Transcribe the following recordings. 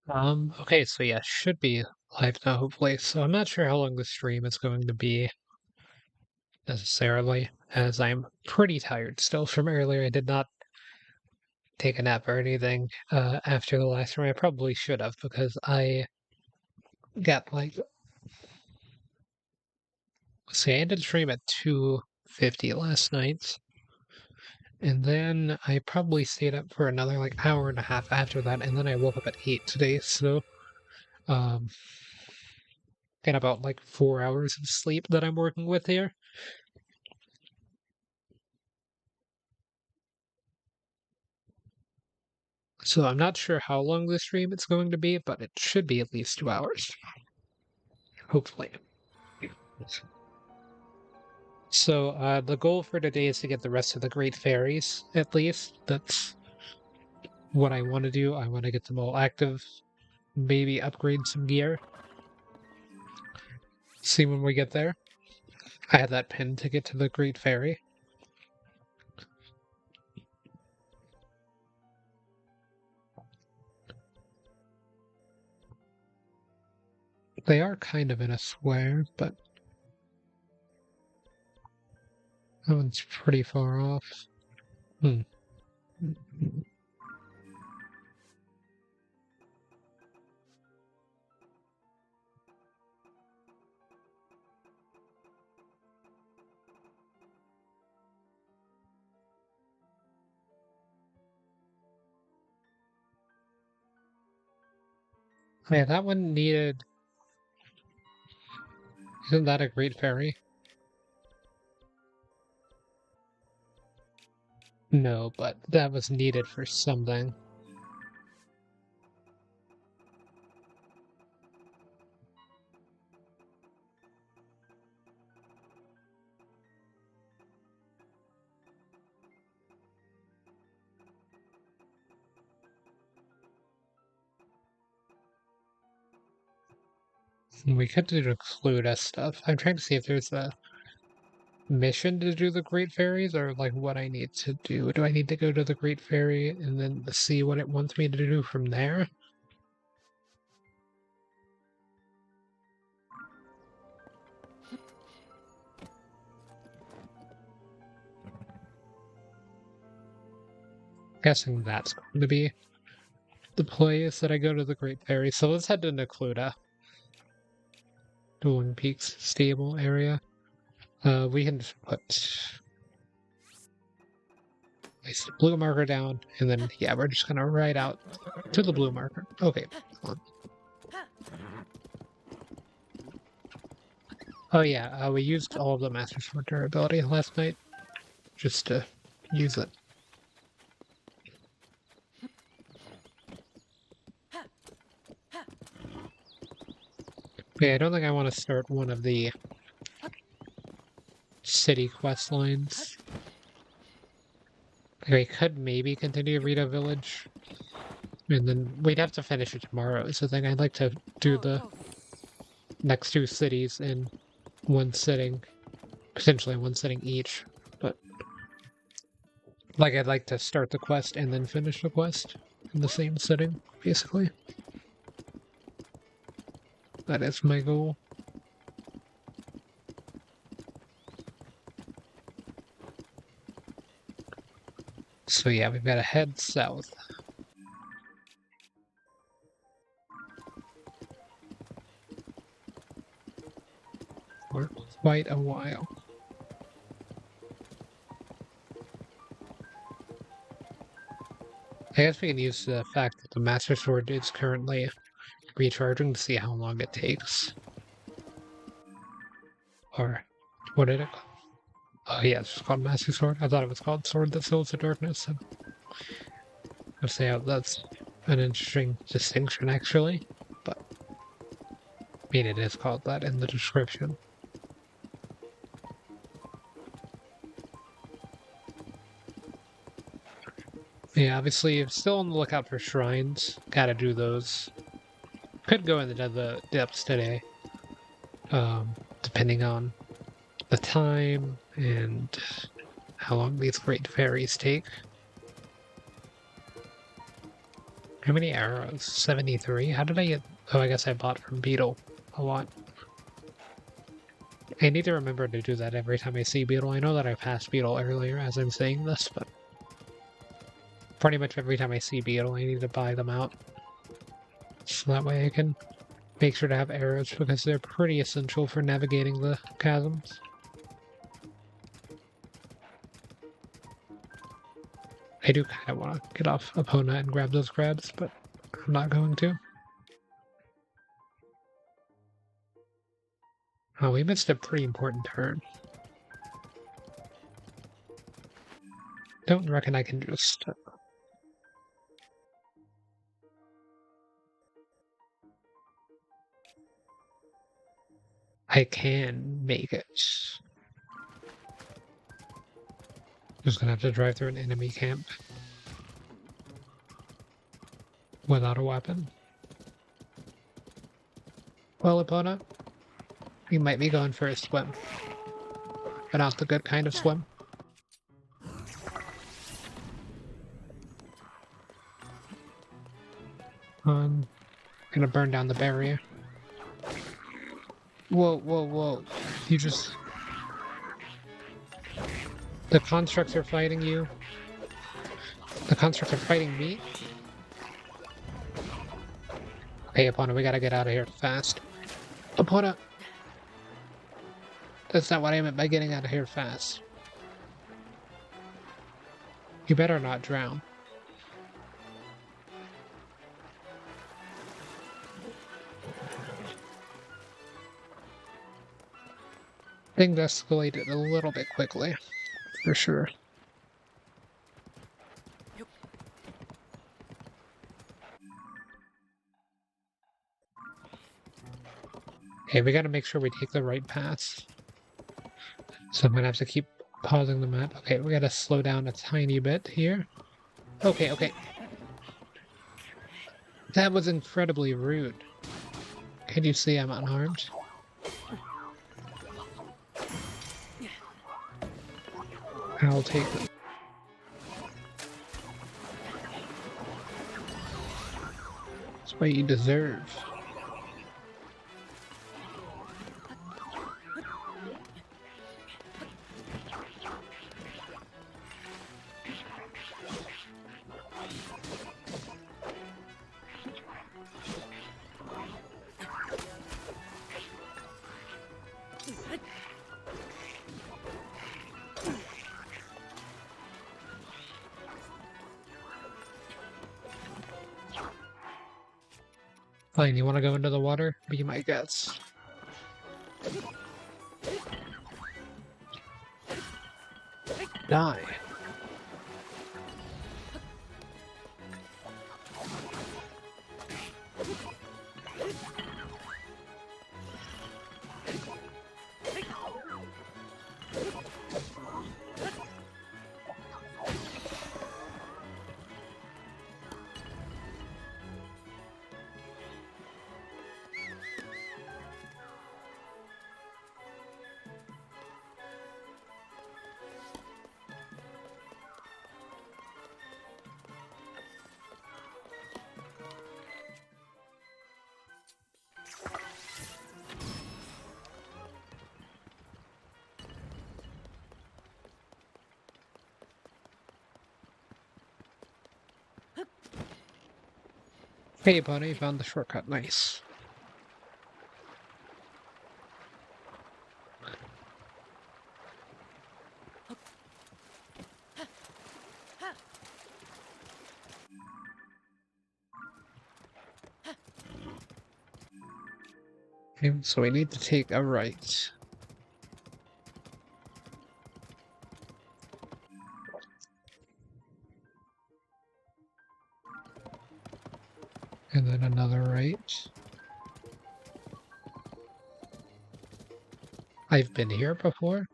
Okay, so yeah, should be live now, hopefully. So I'm not sure how long the stream is going to be necessarily, as I'm pretty tired still from earlier. I did not take a nap or anything after the last stream. I probably should have because I got like, see, I ended the stream at 2:50 last night, and then I probably stayed up for another like hour and a half after that, and then I woke up at 8 today, so um, got about like 4 hours of sleep that I'm working with here. So I'm not sure how long the stream it's going to be, but it should be at least 2 hours. Hopefully. So the goal for today is to get the rest of the Great Fairies, at least. That's what I want to do. I want to get them all active, maybe upgrade some gear. See when we get there. I had that pin to get to the Great Fairy. They are kind of in a square, but that one's pretty far off. Hmm. Yeah, that one needed... Isn't that a Great Fairy? No, but that was needed for something. We could do the Cluedo stuff. I'm trying to see if there's a mission to do the Great Fairies or like what I need to do. Do I need to go to the Great Fairy and then see what it wants me to do from there? Guessing that's going to be the place that I go to the Great Fairy. So let's head to Necluda. Dueling Peaks stable area. We can just put place the blue marker down, and then yeah, we're just gonna ride out to the blue marker. Okay, come on. Oh yeah, we used all of the Master Sword durability last night just to use it. Okay, I don't think I want to start one of the city quest lines. We could maybe continue Rita Village, and then we'd have to finish it tomorrow. So I think I'd like to do the next two cities in one sitting, potentially one sitting each. But like, I'd like to start the quest and then finish the quest in the same sitting, basically. That is my goal. So yeah, we've got to head south. For quite a while. I guess we can use the fact that the Master Sword is currently recharging to see how long it takes. Or what did it call? Oh yeah, it's called Master Sword. I thought it was called Sword That Seals the Darkness. So I'd say that's an interesting distinction actually. But I mean it is called that in the description. Yeah, obviously still on the lookout for shrines. Gotta do those. Could go into the depths today. Depending on the time and how long these Great Fairies take. How many arrows? 73? How did I get... Oh, I guess I bought from Beetle a lot. I need to remember to do that every time I see Beetle. I know that I passed Beetle earlier as I'm saying this, but pretty much every time I see Beetle, I need to buy them out. So that way I can make sure to have arrows, because they're pretty essential for navigating the chasms. I do kind of want to get off Epona and grab those crabs, but I'm not going to. Oh, we missed a pretty important turn. Don't reckon I can just... I can make it. Just gonna have to drive through an enemy camp without a weapon. Well, Epona, you might be going for a swim, but not the good kind of swim. Gonna burn down the barrier. Whoa, whoa, whoa. You just... The constructs are fighting you. The constructs are fighting me. Okay, Epona, we gotta get out of here fast. Epona! That's not what I meant by getting out of here fast. You better not drown. Things escalated a little bit quickly, for sure. Okay, we gotta make sure we take the right path. So I'm gonna have to keep pausing the map. Okay, we gotta slow down a tiny bit here. Okay, okay. That was incredibly rude. Can you see I'm unarmed? I'll take it. That's what you deserve. Fine, you want to go into the water? Be my guest. Die. Hey, buddy, you found the shortcut. Nice. Okay, so we need to take a right. And then another right. I've been here before.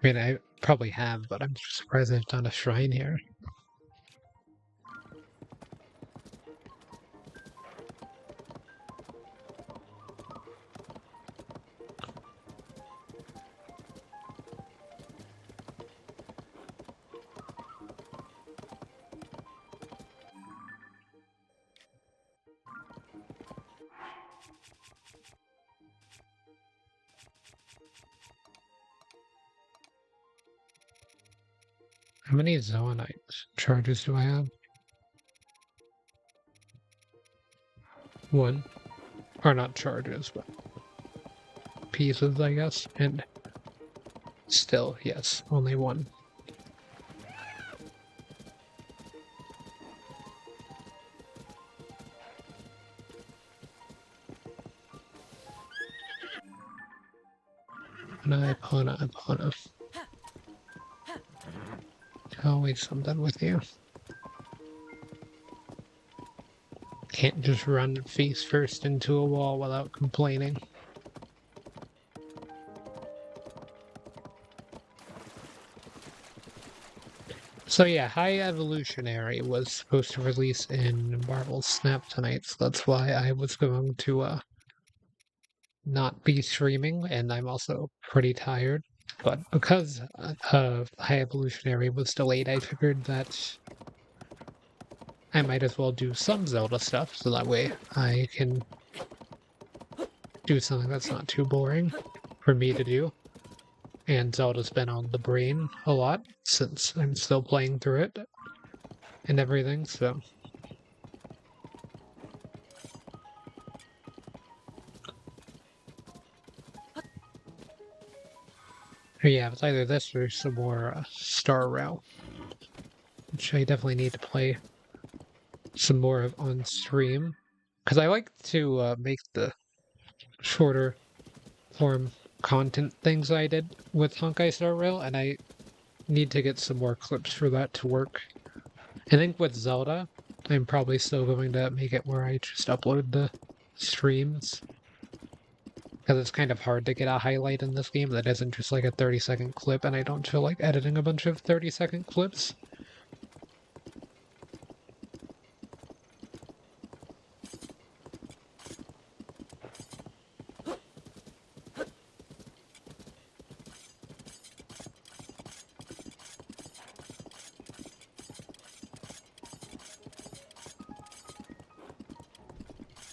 I mean, I probably have, but I'm surprised I've done a shrine here. How many Zoanite charges do I have? 1. Or not charges, but pieces, I guess. And still, yes, only 1. Ipana. Always something with you. Can't just run face first into a wall without complaining. So yeah, High Evolutionary was supposed to release in Marvel Snap tonight, so that's why I was going to not be streaming, and I'm also pretty tired. But because High Evolutionary was delayed, I figured that I might as well do some Zelda stuff, so that way I can do something that's not too boring for me to do. And Zelda's been on the brain a lot since I'm still playing through it and everything, so. Yeah, it's either this or some more Star Rail, which I definitely need to play some more of on stream. Because I like to make the shorter form content things I did with Honkai Star Rail, and I need to get some more clips for that to work. I think with Zelda, I'm probably still going to make it where I just upload the streams. Because it's kind of hard to get a highlight in this game that isn't just like a 30-second clip, and I don't feel like editing a bunch of 30-second clips.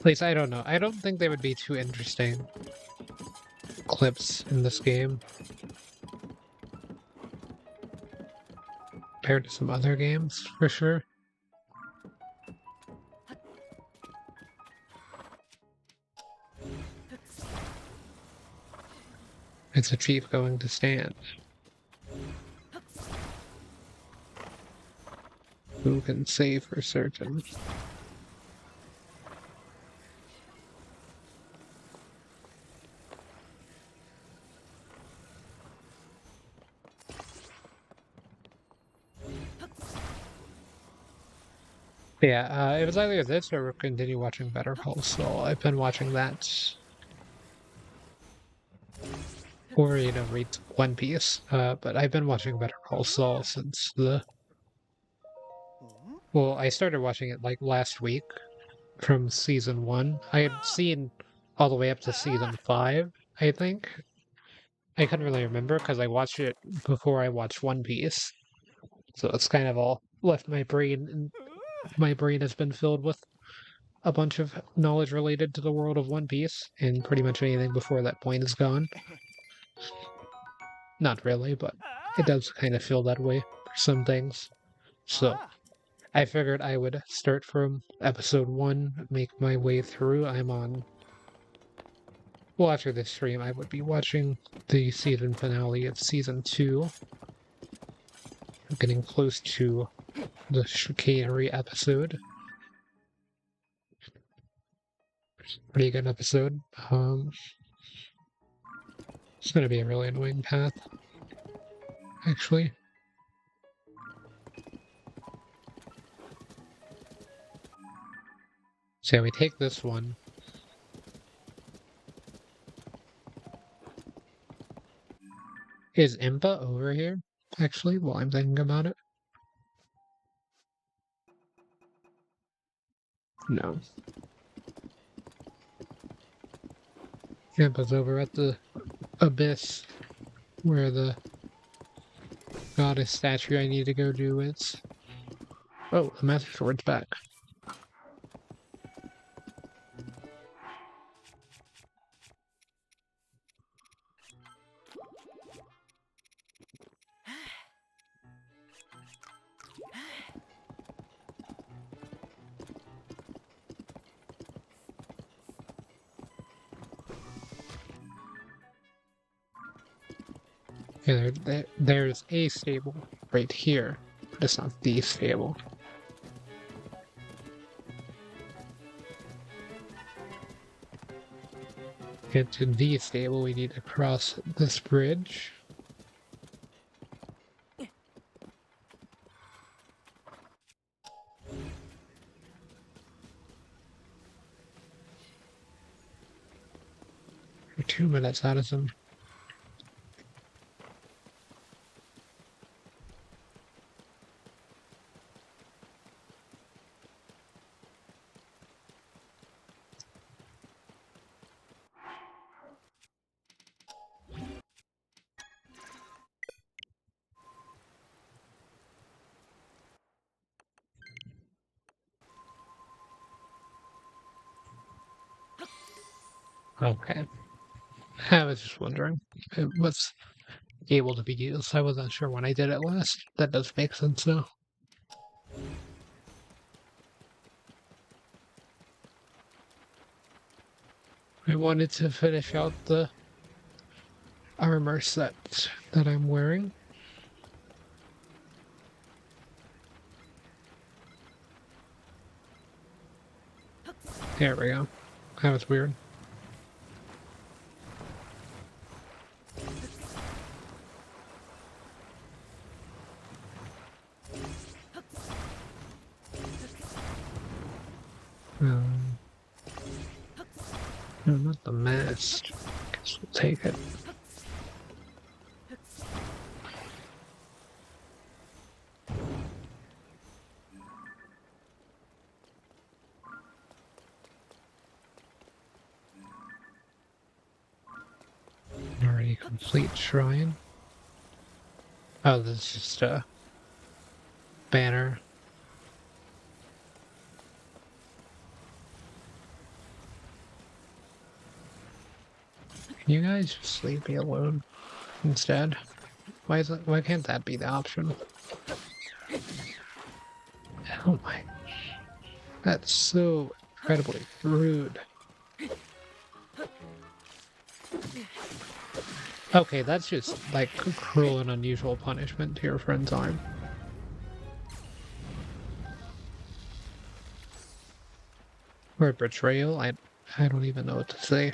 At least I don't know. I don't think they would be too interesting clips in this game compared to some other games, for sure. It's a chief going to stand. Who can say for certain? Yeah, it was either this or continue watching Better Call Saul. I've been watching that, or read One Piece. But I've been watching Better Call Saul since well, I started watching it like last week from season 1. I had seen all the way up to season 5, I think. I couldn't really remember because I watched it before I watched One Piece. So it's kind of all left my brain, and my brain has been filled with a bunch of knowledge related to the world of One Piece, and pretty much anything before that point is gone. Not really, but it does kind of feel that way for some things. So I figured I would start from episode 1, make my way through. I'm on. Well, after this stream, I would be watching the season finale of season 2. I'm getting close to the chicanery episode. Pretty good episode. It's gonna be a really annoying path, actually. So yeah, we take this one. Is Impa over here, actually, while I'm thinking about it? No. Impa's over at the abyss, where the goddess statue I need to go do is. Oh, the Master Sword's back. Yeah, there's a stable right here, but it's not the stable. Get to the stable, we need to cross this bridge. We're 2 minutes out of them. Okay. I was just wondering. It was able to be used. I wasn't sure when I did it last. That does make sense now. I wanted to finish out the armor set that I'm wearing. There we go. That was weird. Um, no, not the mast. Guess we'll take it. Already complete shrine. Oh, this is just a banner. Can you guys just leave me alone instead? Why can't that be the option? Oh my, that's so incredibly rude. Okay, that's just like cruel and unusual punishment to your friend's arm. Or betrayal. I don't even know what to say.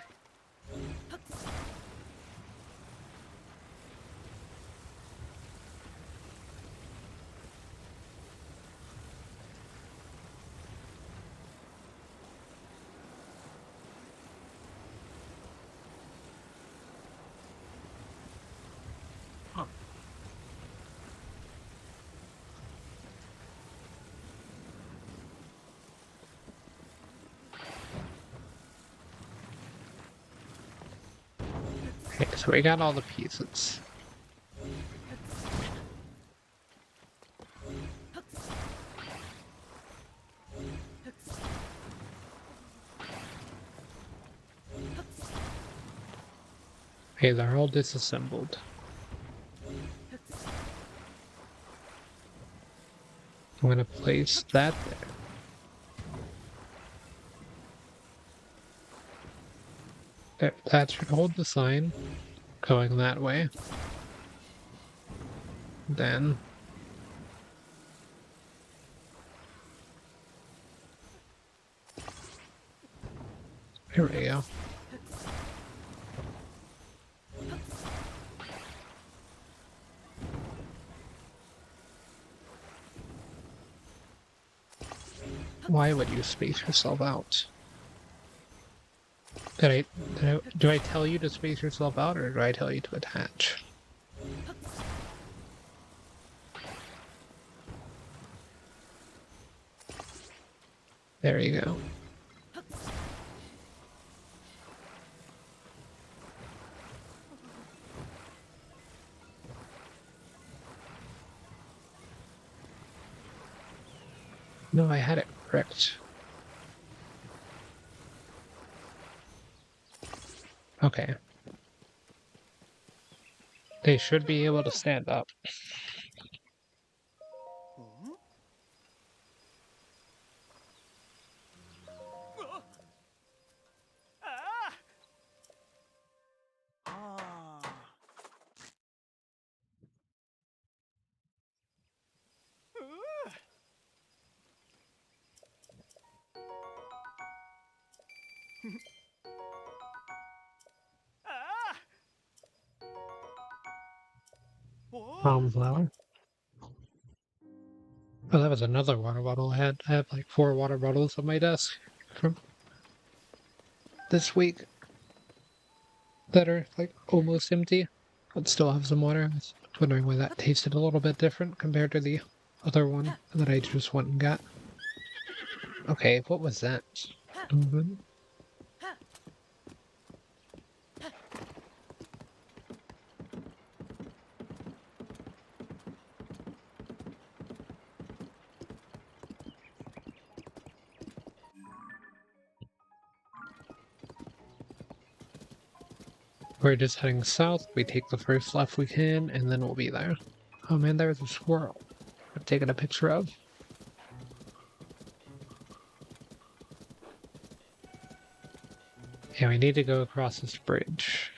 Okay, so we got all the pieces. Okay, they're all disassembled. I'm gonna place that there. That should hold the sign going that way. Then here we go. Why would you space yourself out? Do I tell you to space yourself out, or do I tell you to attach? There you go. No, I had it correct. Okay. They should be able to stand up. palm flower. Oh, that was another water bottle I had. I have like 4 water bottles on my desk from this week that are like almost empty, but still have some water. I was wondering why that tasted a little bit different compared to the other one that I just went and got. Okay, what was that? Mhm. We're just heading south. We take the first left we can, and then we'll be there. Oh man, there's a squirrel I've taken a picture of. Yeah, we need to go across this bridge.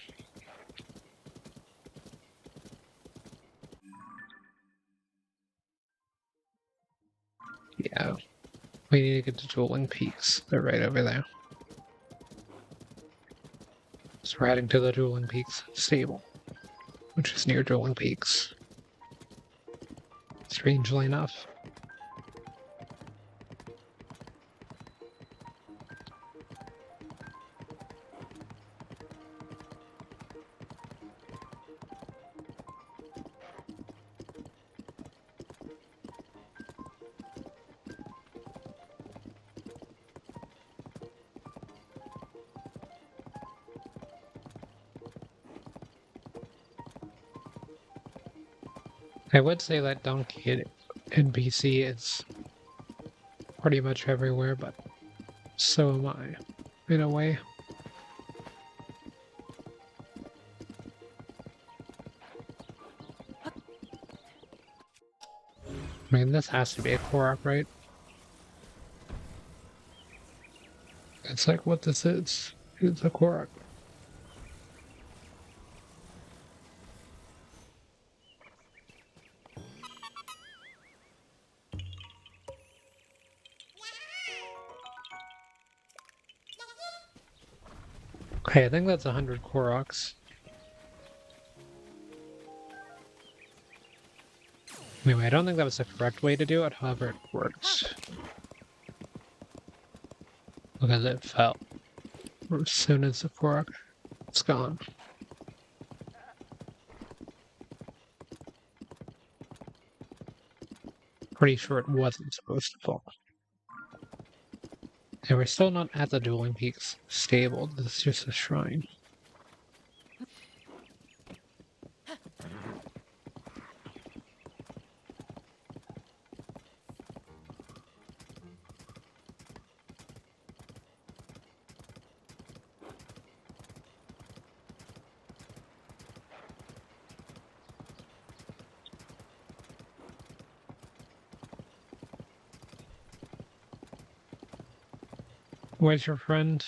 Yeah, we need to get to Dueling Peaks. They're right over there. So we're heading to the Dueling Peaks stable, which is near Dueling Peaks. Strangely enough. I would say that Donkey NPC is pretty much everywhere, but so am I, in a way. I mean, this has to be a Korok, right? It's like what this is. It's a Korok. Okay, I think that's 100 Koroks. Anyway, I don't think that was the correct way to do it, however it works. Because it fell. As soon as the Korok, it's gone. Pretty sure it wasn't supposed to fall. And we're still not at the Dueling Peaks stable, this is just a shrine. Where's your friend?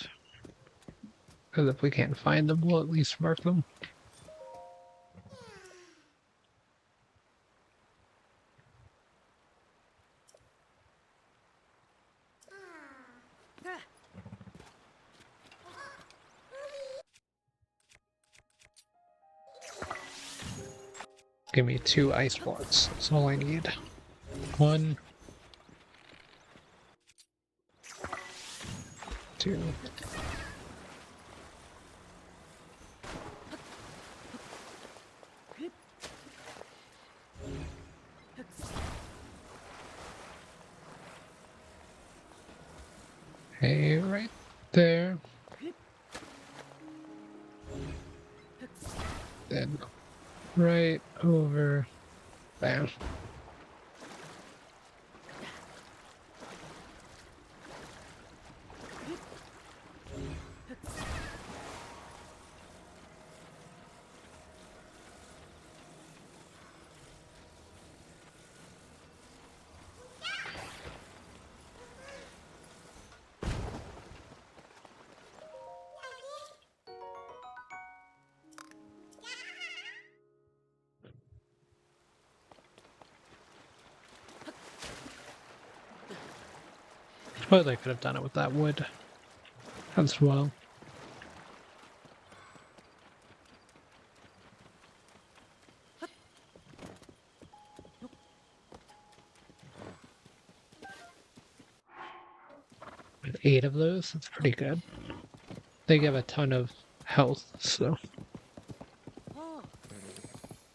Because if we can't find them, we'll at least mark them. Give me 2 ice blocks. That's all I need. 1, 2. Okay, right there. Then right over there. Well, they could have done it with that wood as well. 8 of those. That's pretty good. They give a ton of health, so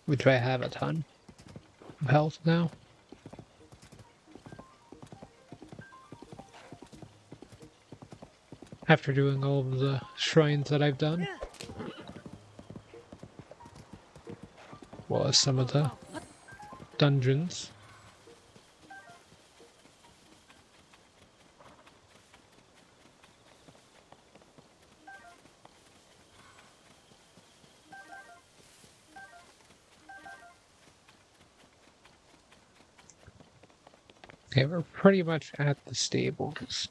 which I have a ton of health now. After doing all of the shrines that I've done. Well, as some of the dungeons. Okay, we're pretty much at the stables.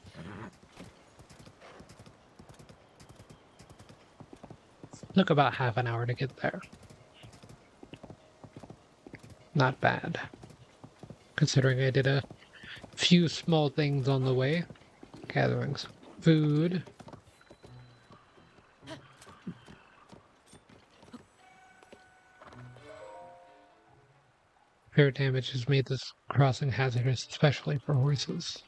Took about half an hour to get there. Not bad. Considering I did a few small things on the way. Gathering some food. Fair damage has made this crossing hazardous, especially for horses.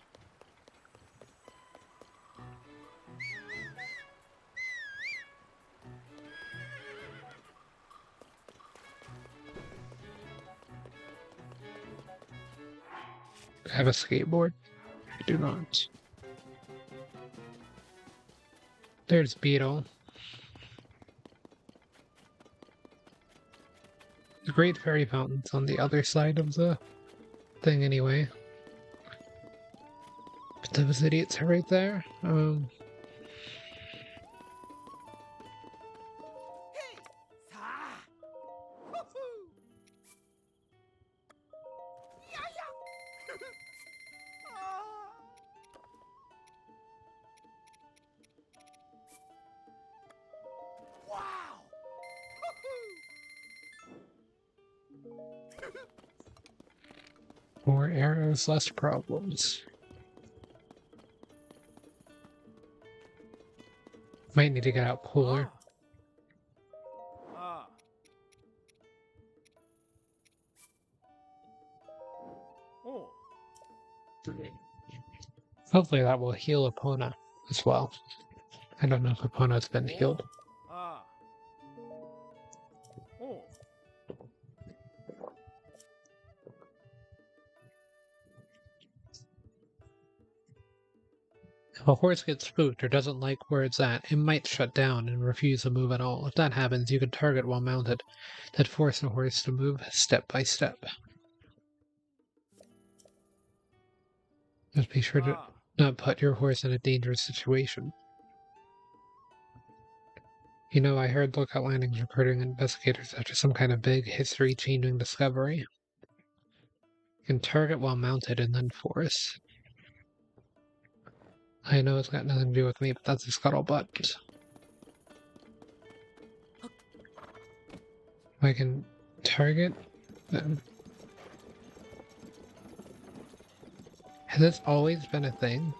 I have a skateboard? I do not. There's Beetle. The Great Fairy Fountain's on the other side of the thing anyway. But those idiots are right there. More arrows, less problems. Might need to get out polar. Hopefully that will heal Epona as well. I don't know if Epona's been healed. If a horse gets spooked or doesn't like where it's at, it might shut down and refuse to move at all. If that happens, you can target while mounted that force the horse to move step by step. Just be sure to not put your horse in a dangerous situation. You know, I heard Lookout Landing's recruiting investigators after some kind of big, history-changing discovery. You can target while mounted and then force. I know it's got nothing to do with me, but that's a scuttlebutt. If I can target them. Has this always been a thing?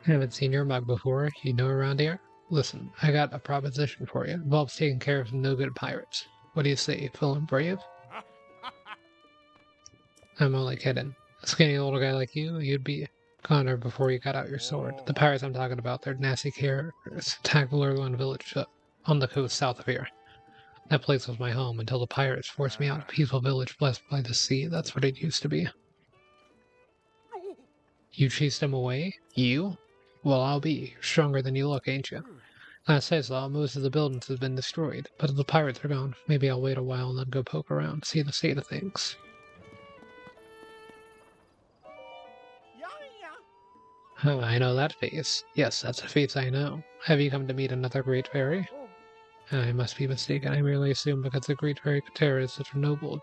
I haven't seen your mug before. You know around here? Listen, I got a proposition for you. Involves taking care of some no-good pirates. What do you say, feeling brave? I'm only kidding. A skinny little guy like you, you'd be Connor before you got out your sword. The pirates I'm talking about, they're nasty characters. Attacked Lurlon village on the coast south of here. That place was my home until the pirates forced me out. A peaceful village blessed by the sea. That's what it used to be. You chased them away? You? Well, I'll be. You're stronger than you look, ain't you? Last I saw, most of the buildings have been destroyed, but the pirates are gone. Maybe I'll wait a while and then go poke around, see the state of things. Oh, I know that face. Yes, that's a face I know. Have you come to meet another Great Fairy? I must be mistaken. I merely assumed because the Great Fairy Cotera is such a notable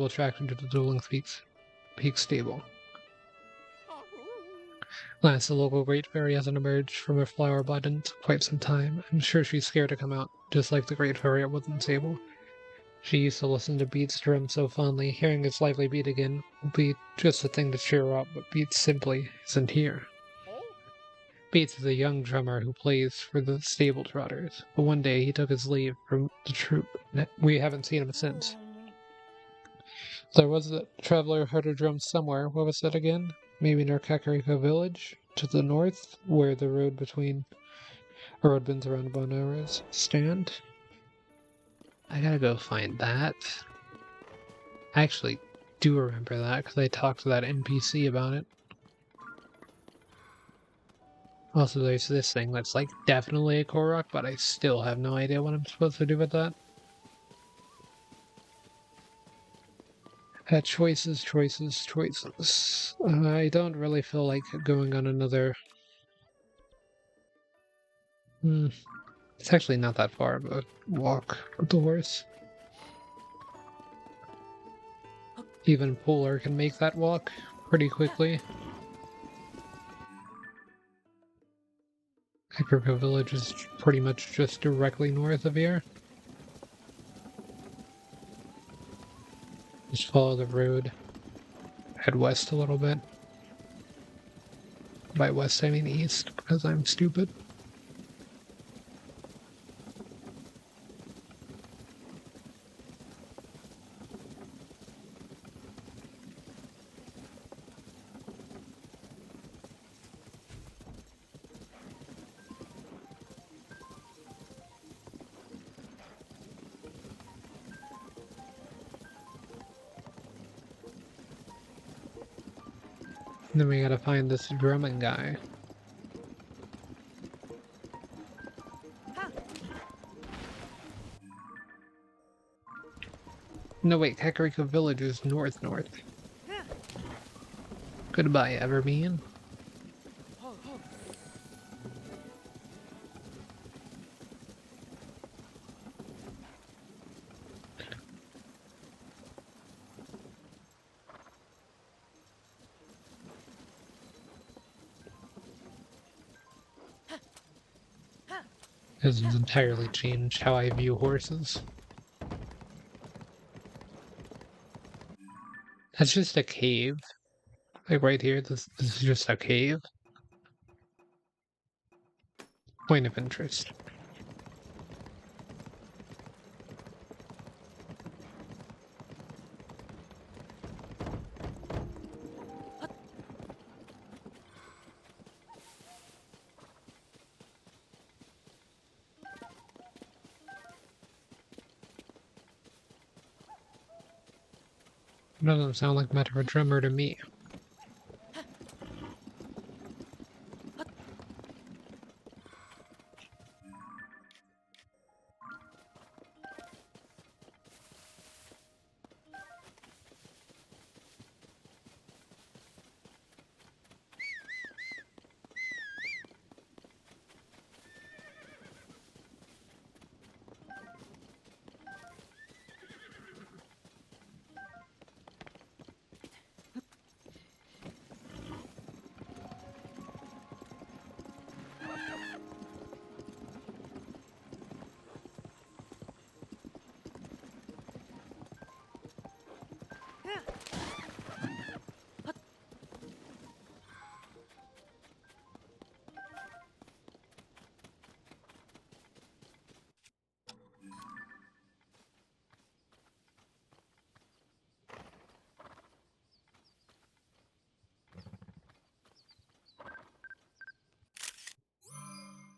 attraction to the Dueling Peak stable. Last, the local Great Fairy hasn't emerged from her flower bud in quite some time. I'm sure she's scared to come out, just like the Great Fairy at Woodland Stable. She used to listen to Beats' drum so fondly. Hearing its lively beat again will be just a thing to cheer her up, but Beats simply isn't here. Beats is a young drummer who plays for the Stable Trotters, but one day he took his leave from the troupe. We haven't seen him since. There was a traveler heard a drum somewhere. What was that again? Maybe near Kakariko Village? To the north, where the road between road bends around Bonora's stand? I gotta go find that. I actually do remember that, because I talked to that NPC about it. Also, there's this thing that's like definitely a Korok, but I still have no idea what I'm supposed to do with that. Choices, choices, choices. I don't really feel like going on another... It's actually not that far of a walk with the horse. Even Polar can make that walk pretty quickly. Kakariko Village is pretty much just directly north of here. Just follow the road. Head west a little bit. By west I mean east, because I'm stupid. And then we gotta find this drumming guy. No wait, Kakariko Village is north-north. Goodbye, Everbean. This has entirely changed how I view horses. That's just a cave. Like right here, this is just a cave. Point of interest. Doesn't sound like much of a drummer to me.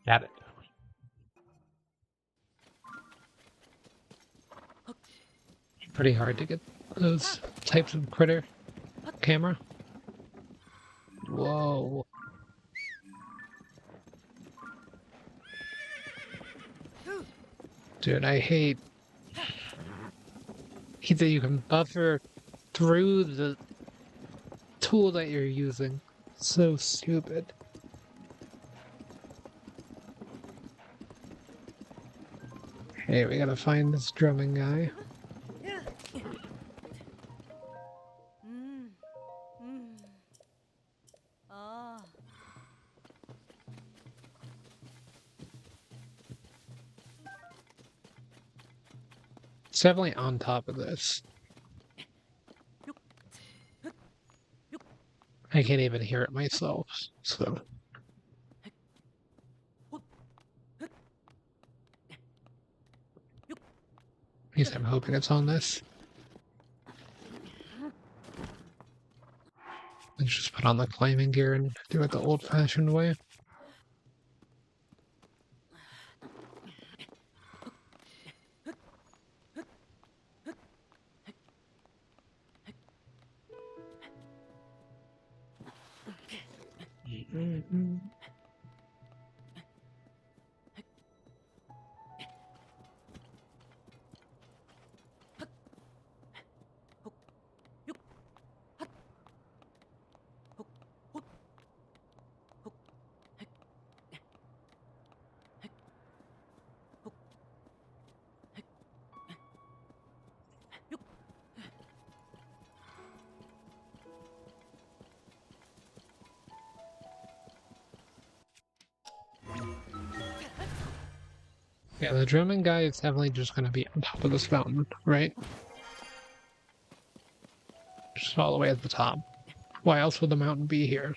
Got it. Pretty hard to get those types of critter camera. Whoa. Dude, I hate that you can buffer through the tool that you're using. So stupid. Hey, we gotta find this drumming guy. It's definitely on top of this. I can't even hear it myself, so. At least I'm hoping it's on this. Let's just put on the climbing gear and do it the old-fashioned way. Mm-hmm. Yeah, the drumming guy is definitely just going to be on top of this mountain, right? Just all the way at the top. Why else would the mountain be here?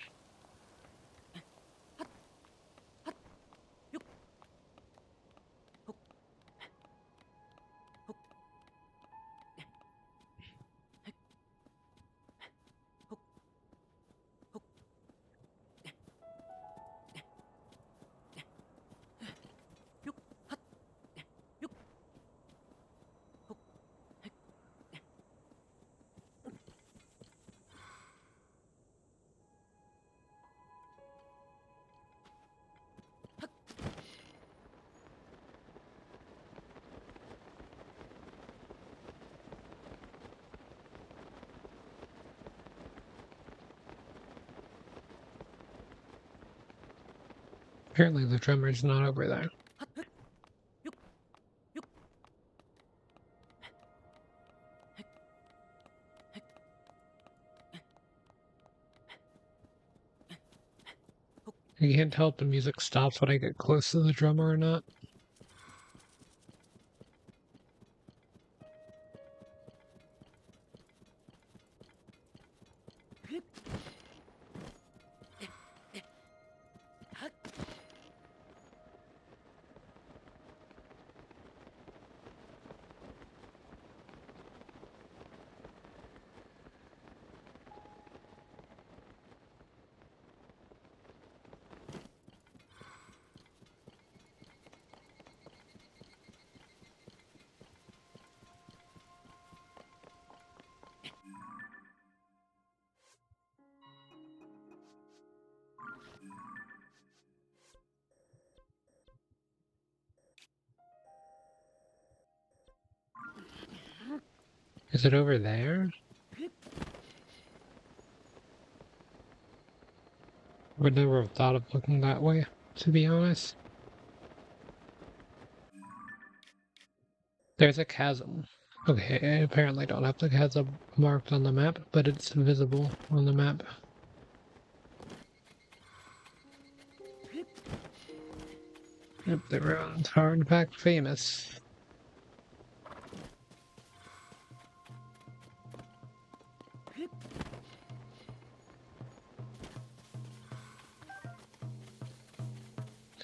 Apparently the drummer's not over there. You can't tell if the music stops when I get close to the drummer or not. Is it over there? Would never have thought of looking that way, to be honest. There's a chasm. Okay, I apparently don't have the chasm marked on the map, but it's visible on the map. Yep, the ruins are in fact famous.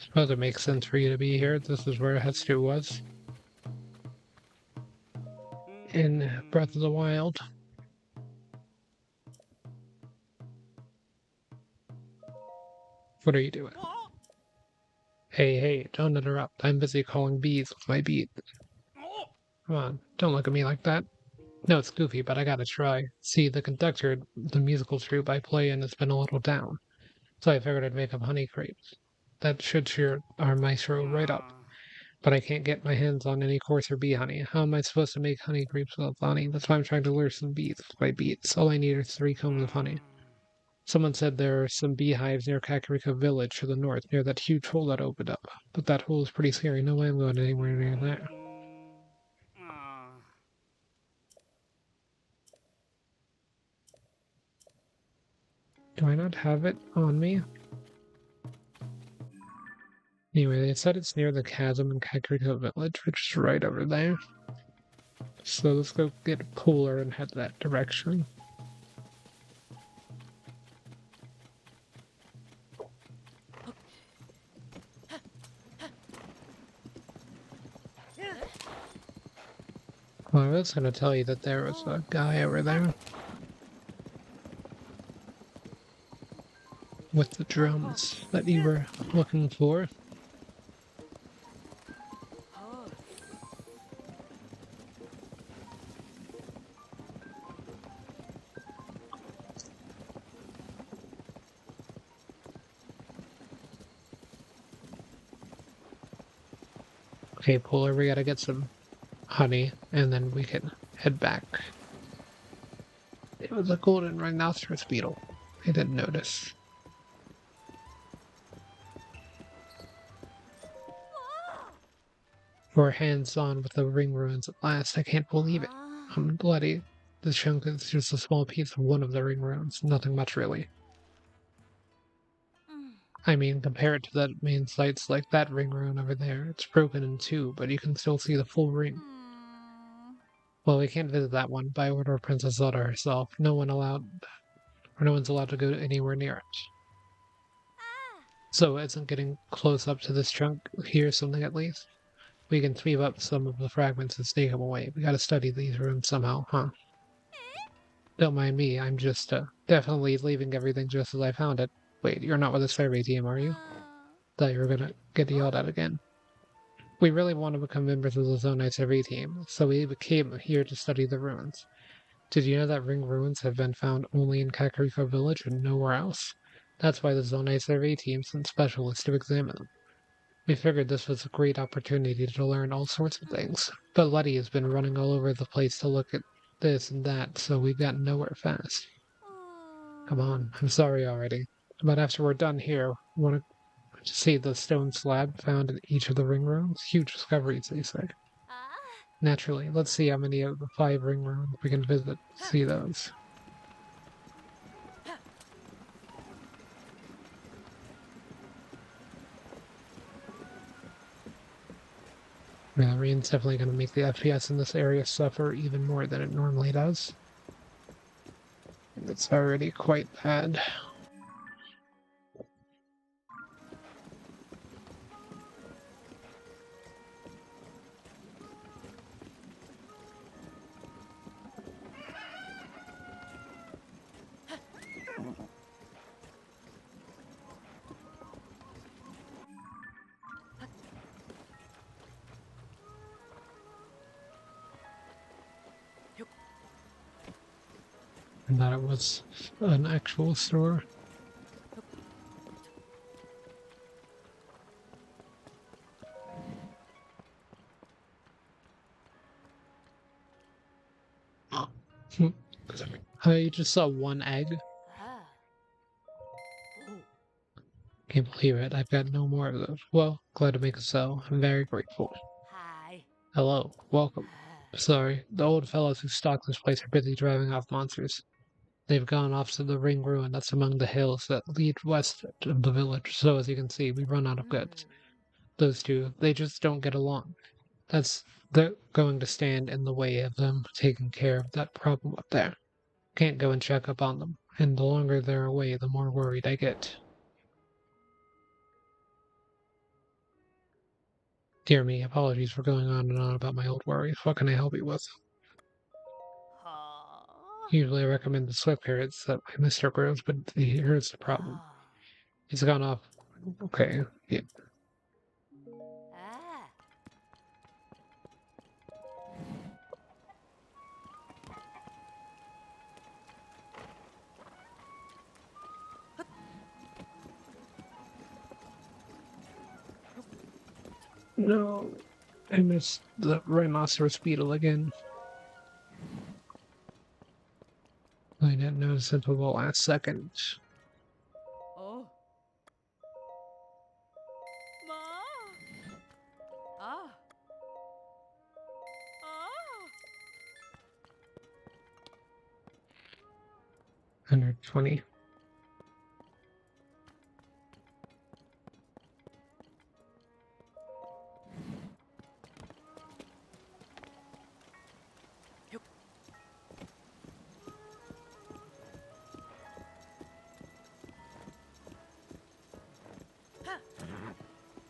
Suppose it makes sense for you to be here. This is where Hetsu was. In Breath of the Wild. What are you doing? Hey, don't interrupt. I'm busy calling bees with my beat. Come on, don't look at me like that. No, it's goofy, but I gotta try. See, the conductor, the musical troupe I play in, has been a little down. So I figured I'd make up honey crepes. That should cheer our maestro right up. But I can't get my hands on any coarser bee honey. How am I supposed to make honey crepes without honey? That's why I'm trying to lure some bees with my beats. All I need are 3 combs of honey. Someone said there are some beehives near Kakariko Village to the north, near that huge hole that opened up. But that hole is pretty scary. No way I'm going anywhere near there. Do I not have it on me? Anyway, they said it's near the chasm in Kakariko Village, which is right over there. So let's go get cooler and head that direction. Well, I was going to tell you that there was a guy over there with the drums that you were looking for. Okay, Polar, we gotta get some honey, and then we can head back. It was a golden rhinoceros beetle. I didn't notice. We're hands-on with the ring ruins at last. I can't believe it. I'm bloody. This chunk is just a small piece of one of the ring ruins. Nothing much, really. I mean, compare it to the main sites like that ring ruin over there. It's broken in two, but you can still see the full ring. Well, we can't visit that one by order of Princess Zelda herself. No one's allowed to go anywhere near it. So isn't getting close up to this chunk here something at least? We can sweep up some of the fragments and stake them away. We gotta study these rooms somehow, huh? Don't mind me, I'm just, definitely leaving everything just as I found it. Wait, you're not with the survey team, are you? Thought you were gonna get yelled at again. We really want to become members of the Zonai survey team, so we came here to study the ruins. Did you know that ring ruins have been found only in Kakariko Village and nowhere else? That's why the Zonai survey team sent specialists to examine them. We figured this was a great opportunity to learn all sorts of things, but Letty has been running all over the place to look at this and that, so we've gotten nowhere fast. Come on, I'm sorry already. But after we're done here, want to see the stone slab found in each of the ring rooms? Huge discoveries, they say. Naturally, let's see how many of the 5 ring rooms we can visit. See those. Yeah, rain's definitely going to make the FPS in this area suffer even more than it normally does. It's already quite bad. And that it was an actual store. I just saw one egg. Can't believe it. I've got no more of those. Well, glad to make a sell. I'm very grateful. Hello, welcome. Sorry, the old fellows who stock this place are busy driving off monsters. They've gone off to the ring ruin that's among the hills that lead west of the village. So as you can see, we run out of goods. Those two, they just don't get along. They're going to stand in the way of them taking care of that problem up there. Can't go and check up on them, and the longer they're away, the more worried I get. Dear me, apologies for going on and on about my old worries. What can I help you with? Usually I recommend the swift carrots that my mister grows, but here's the problem. He's gone off. Okay, yeah. No, I missed the rhinoceros beetle again. I didn't notice it until the last second. Ah. 120.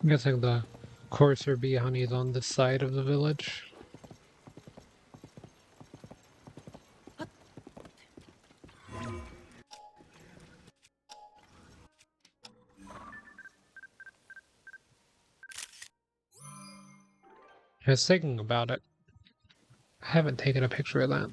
I'm guessing the coarser bee honey is on this side of the village. I was thinking about it. I haven't taken a picture of that.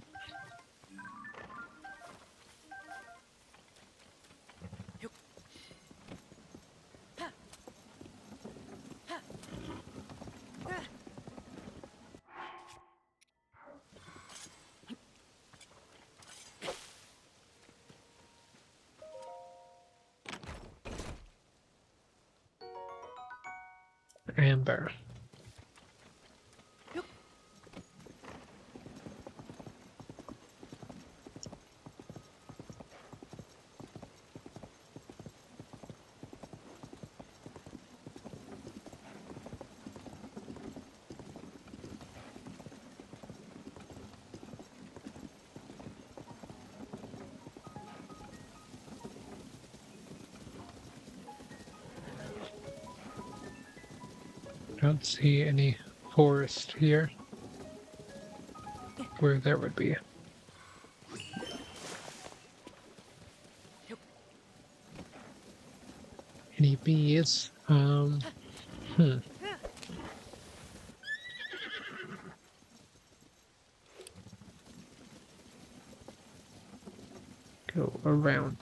Amber. Don't see any forest here where there would be. Any bees? Go around.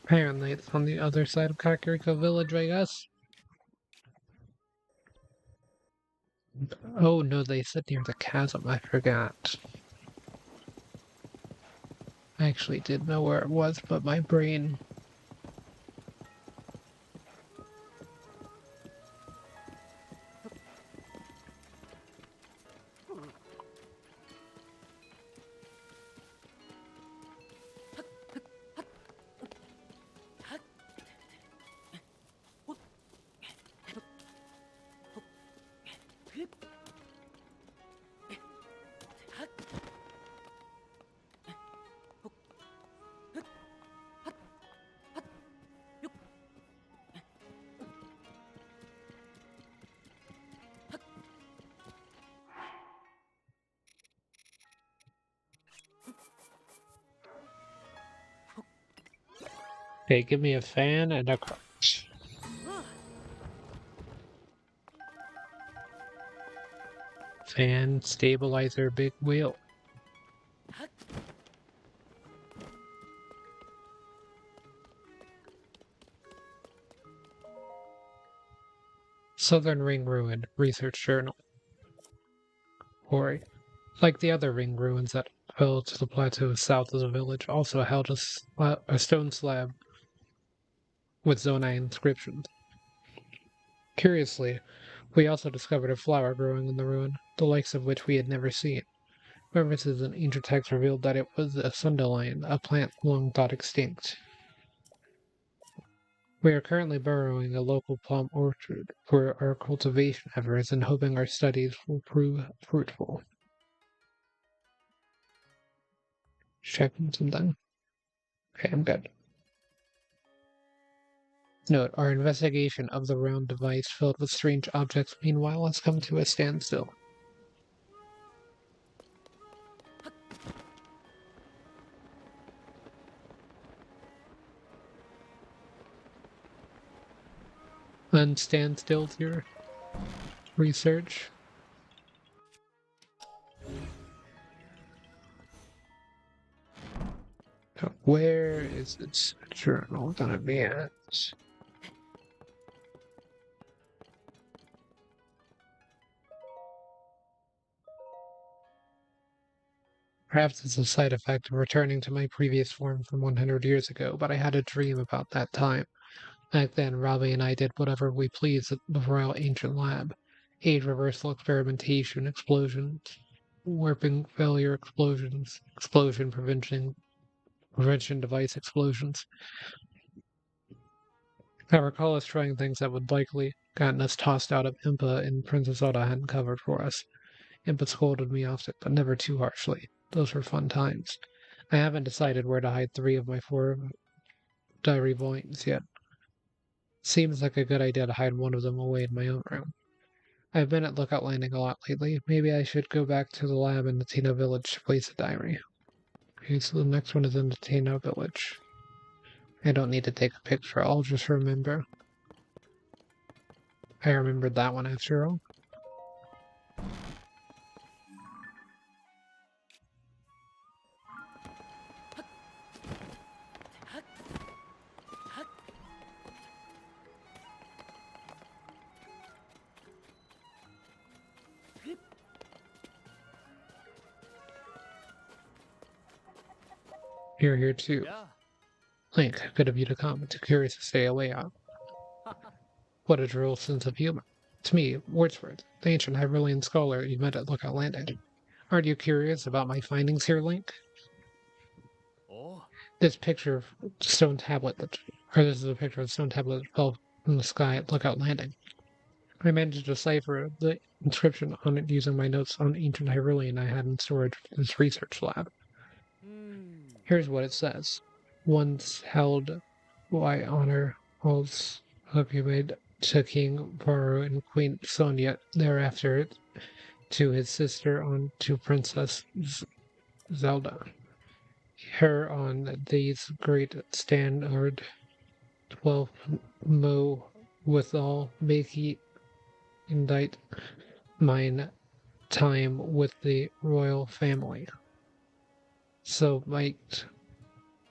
Apparently it's on the other side of Kakariko Village, I guess. Oh no, they said near the chasm, I forgot. I actually did know where it was, but my brain... Okay, give me a fan and a cart. Fan, stabilizer, big wheel. Southern Ring Ruin, Research Journal. Ori. Like the other ring ruins that fell to the plateau south of the village, also held a stone slab with Zonai inscriptions. Curiously, we also discovered a flower growing in the ruin, the likes of which we had never seen. References in ancient texts revealed that it was a sundelion, a plant long thought extinct. We are currently burrowing a local plum orchard for our cultivation efforts and hoping our studies will prove fruitful. Checking something. Okay, I'm good. Note, our investigation of the round device filled with strange objects meanwhile has come to a standstill. And standstill to your research. So where is its journal gonna be at? Perhaps it's a side effect of returning to my previous form from 100 years ago, but I had a dream about that time. Back then, Robbie and I did whatever we pleased at the Royal Ancient Lab. age reversal experimentation explosions, warping failure explosions, explosion prevention device explosions. I recall us trying things that would likely gotten us tossed out of Impa and Princess Zelda hadn't covered for us. Impa scolded me often, but never too harshly. Those were fun times. I haven't decided where to hide 3 of my 4 diary volumes yet. Seems like a good idea to hide one of them away in my own room. I've been at Lookout Landing a lot lately. Maybe I should go back to the lab in the Tino Village to place a diary. Okay, so the next one is in the Tino Village. I don't need to take a picture, I'll just remember. I remembered that one after all. You're here too. Link, good of you to come. Too curious to stay away out. What a droll sense of humor. It's me, Wordsworth, the ancient Hyrulean scholar you met at Lookout Landing. Aren't you curious about my findings here, Link? This picture of stone tablet this is a picture of a stone tablet that fell from the sky at Lookout Landing. I managed to decipher the inscription on it using my notes on ancient Hyrulean I had in storage for this research lab. Here's what it says. Once held by honor holds made to King Baru and Queen Sonia, thereafter to his sister on to Princess Zelda. Her on these great standard 12 mo withal make indict mine time with the royal family. So might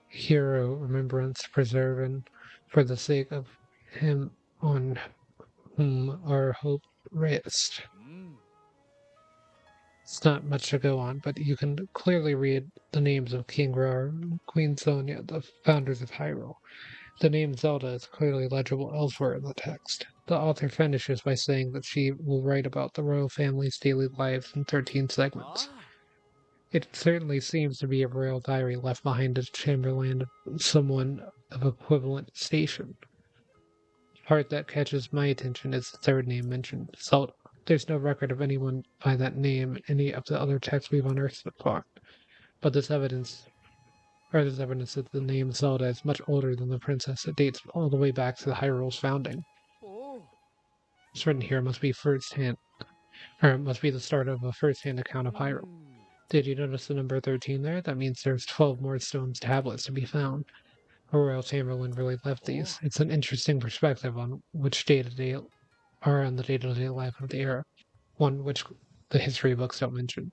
hero remembrance preserving for the sake of him on whom our hope rests. It's not much to go on, but you can clearly read the names of King Rar and Queen Sonia, the founders of Hyrule. The name Zelda is clearly legible elsewhere in the text. The author finishes by saying that she will write about the royal family's daily lives in 13 segments. It certainly seems to be a royal diary left behind as Chamberlain of someone of equivalent station. The part that catches my attention is the third name mentioned, Zelda. There's no record of anyone by that name in any of the other texts we've unearthed so far. But this evidence that the name Zelda is much older than the princess. It dates all the way back to the Hyrule's founding. What's written here must be it must be the start of a first-hand account of Hyrule. Did you notice the number 13 there? That means there's 12 more stone tablets to be found. A royal chamberlain really left these. It's an interesting perspective on which day-to-day are on the day-to-day life of the era, one which the history books don't mention.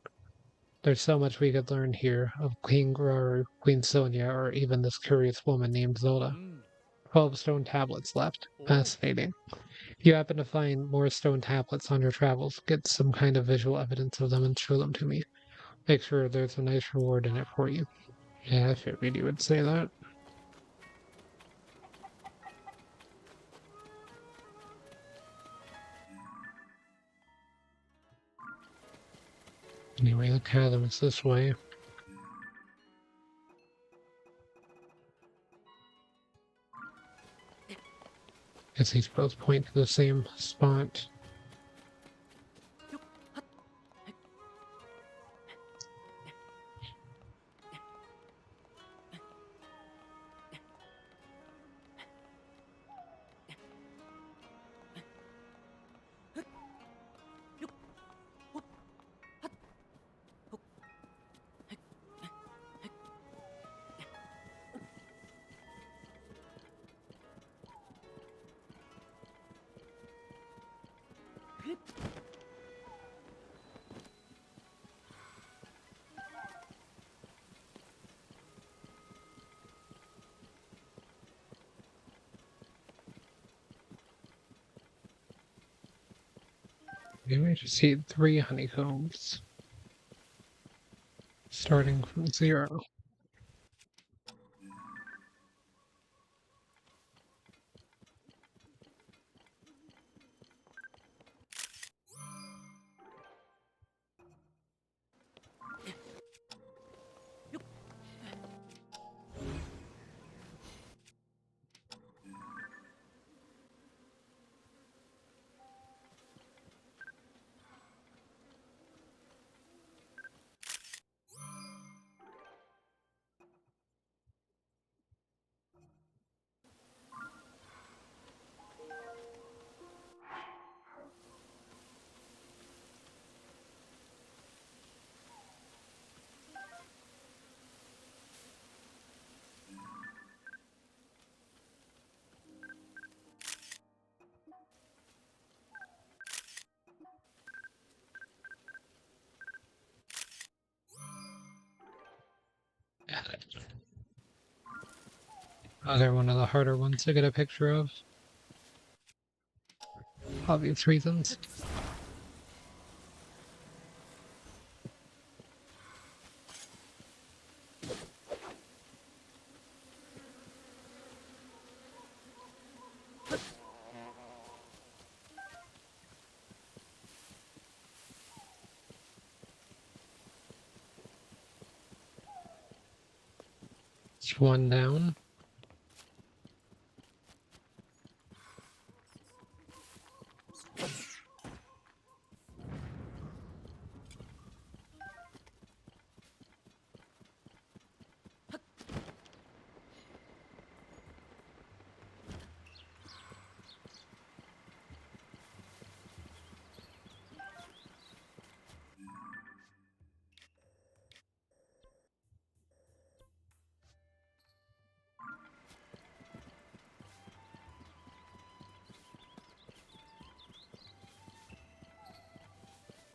There's so much we could learn here of King Rauru, Queen Sonia, or even this curious woman named Zelda. 12 stone tablets left. Fascinating. If you happen to find more stone tablets on your travels, get some kind of visual evidence of them and show them to me. Make sure there's a nice reward in it for you. Yeah, I figured you would say that. Anyway, the chasm is this way. Guess these both point to the same spot. Maybe I just see 3 honeycombs. Starting from 0. Oh, they're one of the harder ones to get a picture of. Obvious reasons. It's one down.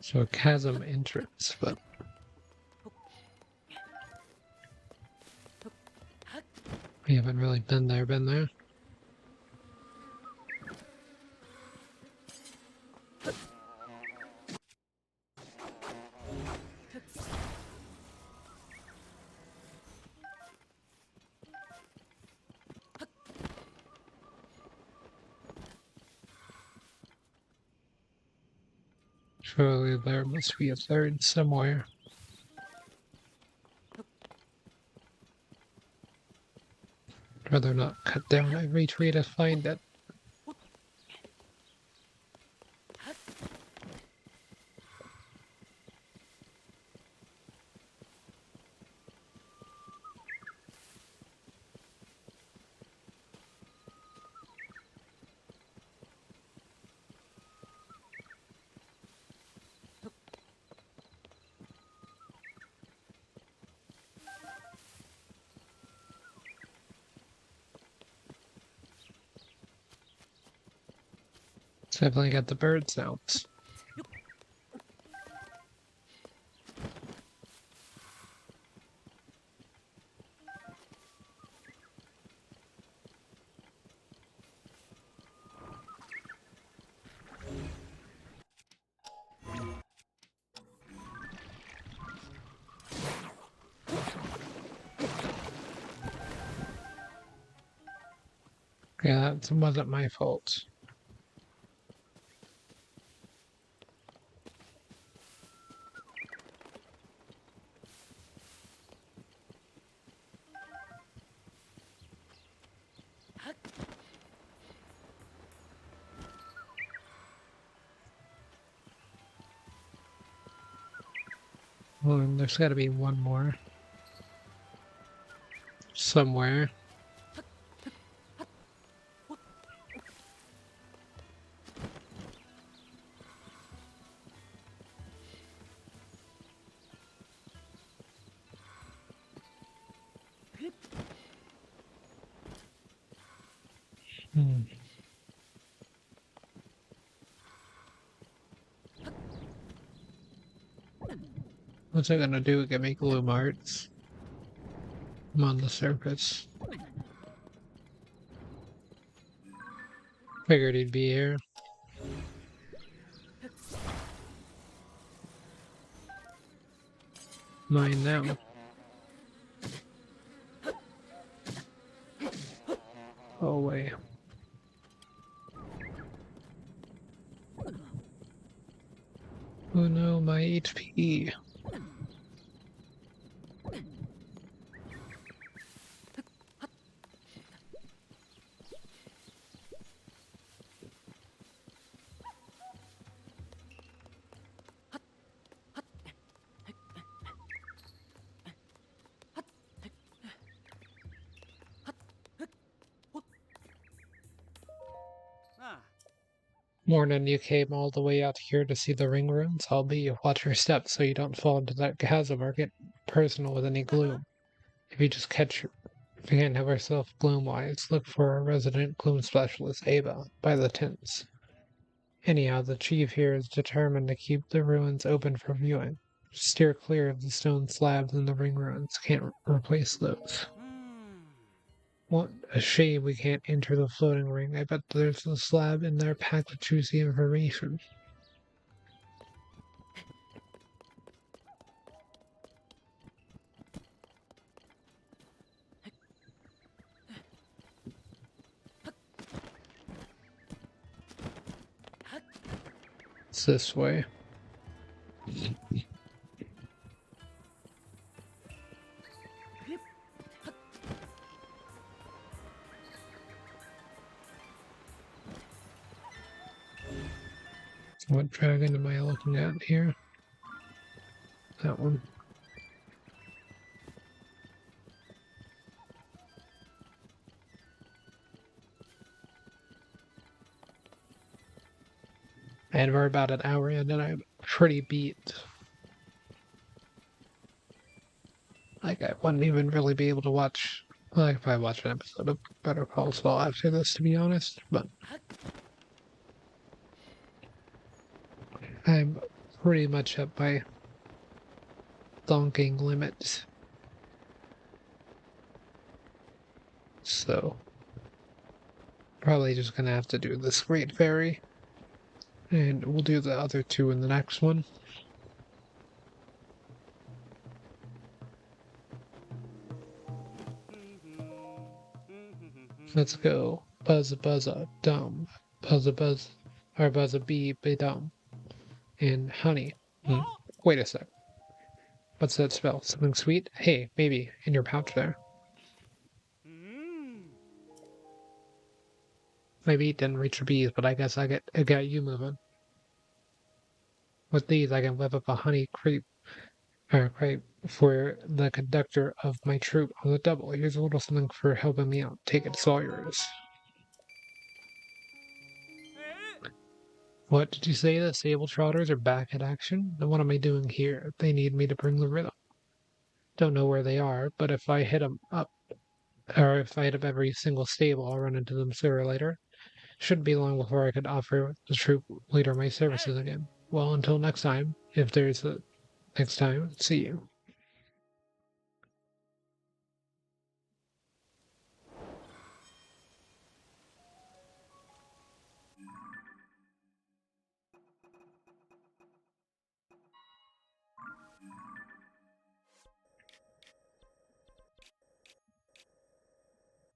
So a chasm entrance, but we haven't really been there. Surely there must be a third somewhere. I'd rather not cut down every tree to find it. It's definitely got the bird sounds. Yeah, that wasn't my fault. Well, and there's got to be one more somewhere. Hmm. What's it gonna do? Get me gloom arts. I'm on the surface. Figured he'd be here. Mine now. Oh wait. Oh no, my HP. Morning, you came all the way out here to see the ring runes. I'll be watch your steps so you don't fall into that chasm or get personal with any gloom. If you just catch if you can't have yourself gloom wise, look for our resident gloom specialist, Ava, by the tents. Anyhow, the chief here is determined to keep the ruins open for viewing. steer clear of the stone slabs and the ring runs. Can't replace those. What a shame we can't enter the floating ring. I bet there's a slab in there packed with juicy information. It's this way. What dragon am I looking at here? That one. And we're about an hour in and I'm pretty beat. Like, I wouldn't even really be able to watch. Well, I could probably watch an episode of Better Call Saul after this, to be honest, but I'm pretty much at my donking limit. So, probably just gonna have to do this Great Fairy, and we'll do the other two in the next one. Let's go. Buzza buzza dum. Buzza buzz. Or buzza bee be dum. And honey. Wait a sec. What's that spell? Something sweet? Hey, maybe. In your pouch there. My beat didn't reach the bees, but I guess I got you moving. With these, I can whip up a honey crepe for the conductor of my troop on the double. Here's a little something for helping me out. Take it, it's all yours. What did you say? The sable trotters are back in action? Then what am I doing here? They need me to bring the rhythm. Don't know where they are, but if I hit them up, or if I hit up every single stable, I'll run into them sooner or later. Shouldn't be long before I could offer the troop leader my services again. Well, until next time, if there's a next time, see you.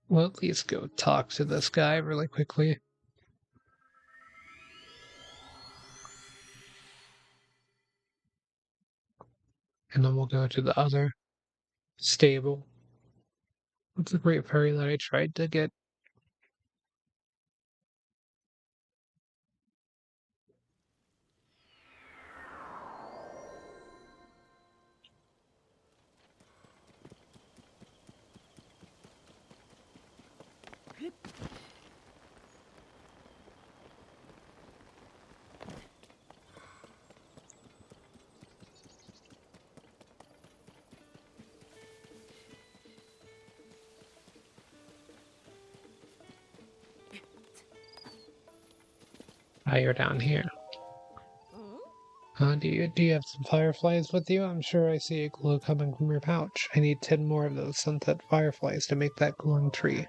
Well, at least go talk to this guy really quickly. And then we'll go to the other stable. What's the Great Fairy that I tried to get? Ah, you're down here. Do you have some fireflies with you? I'm sure I see a glow coming from your pouch. I need 10 more of those sunset fireflies to make that glowing tree.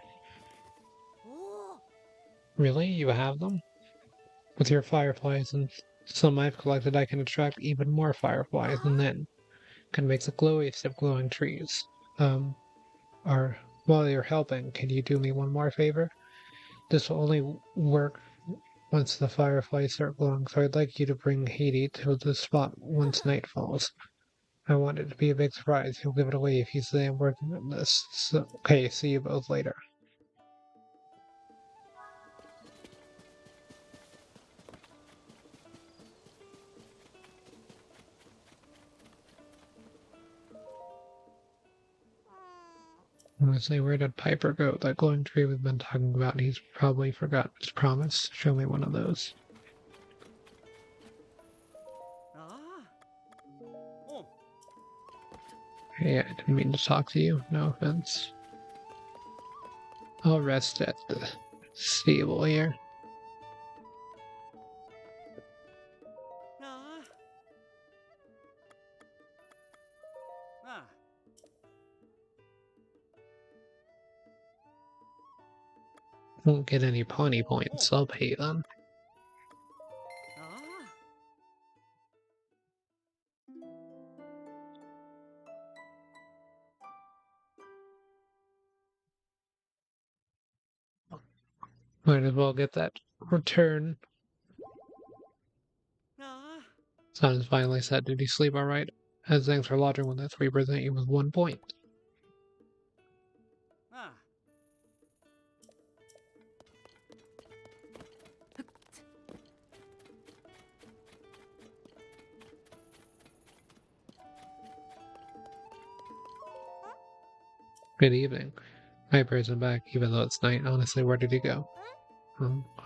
Really? You have them? With your fireflies and some I've collected, I can attract even more fireflies and then can make the glowiest of glowing trees. Or while you're helping, can you do me one more favor? This will only work once the fireflies start glowing, so I'd like you to bring Haiti to the spot once night falls. I want it to be a big surprise. He'll give it away if you say I'm working on this. So, okay, see you both later. I'm gonna say, where did Piper go? That glowing tree we've been talking about, he's probably forgotten his promise. Show me one of those. Hey, I didn't mean to talk to you. No offense. I'll rest at the stable here. Won't get any pawnee points. I'll pay them. Might as well get that return. Sun is finally set. Did you sleep all right? As thanks for lodging with us, we present you with 1 point. Good evening. My isn't back, even though it's night. Honestly, where did he go?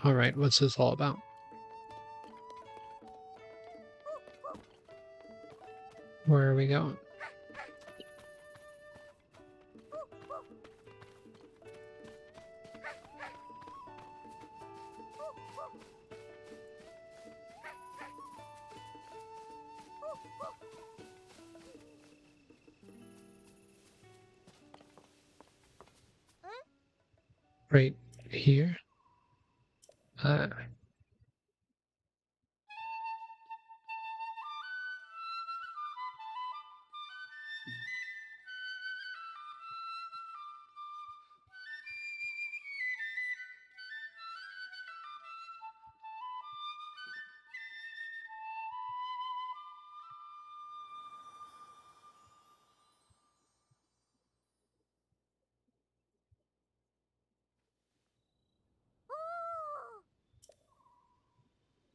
Alright, what's this all about? Where are we going? Right here?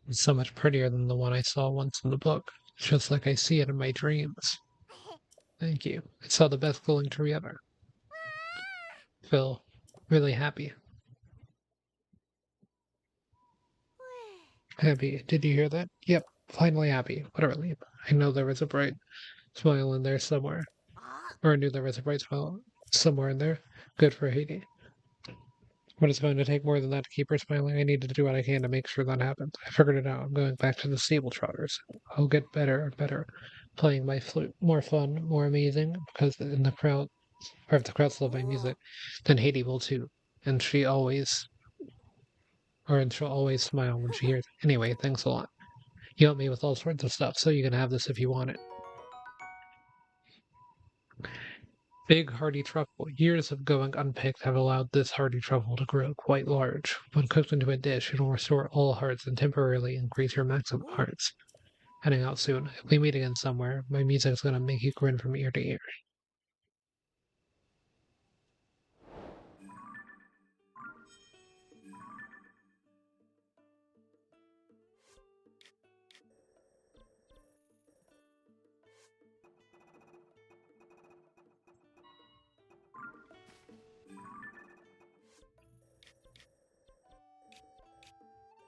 It's so much prettier than the one I saw once in the book. It's just like I see it in my dreams. Thank you. I saw the best glowing tree ever. Feel really happy. Happy. Did you hear that? Yep. Finally happy. What a relief. I know there was a bright smile in there somewhere. Or I knew there was a bright smile somewhere in there. Good for Haiti. But it's going to take more than that to keep her smiling. I need to do what I can to make sure that happens. I figured it out. I'm going back to the stable trotters. I'll get better and better playing my flute. More fun, more amazing, because in the crowd, or if the crowds love my music, then Haiti will too. And she'll always smile when she hears it. Anyway, thanks a lot. You helped me with all sorts of stuff, so you can have this if you want it. Big hearty truffle. Years of going unpicked have allowed this hearty truffle to grow quite large. When cooked into a dish, it will restore all hearts and temporarily increase your maximum hearts. Heading out soon. If we meet again somewhere, my music's gonna make you grin from ear to ear.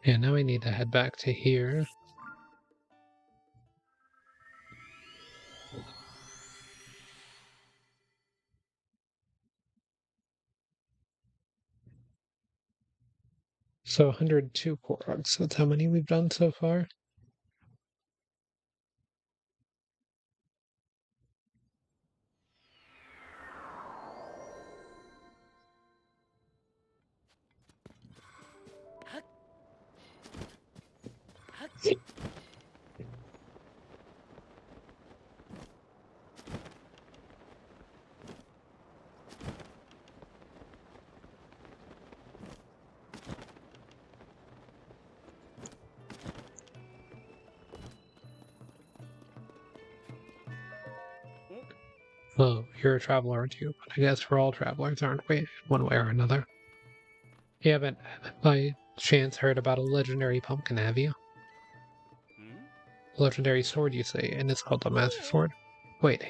And now I need to head back to here. So 102 Koroks. That's how many we've done so far. Oh, you're a traveler, aren't you? But I guess we're all travelers, aren't we? One way or another. You haven't, by chance, heard about a legendary pumpkin, have you? Legendary sword, you say, and it's called the Master Sword? Wait,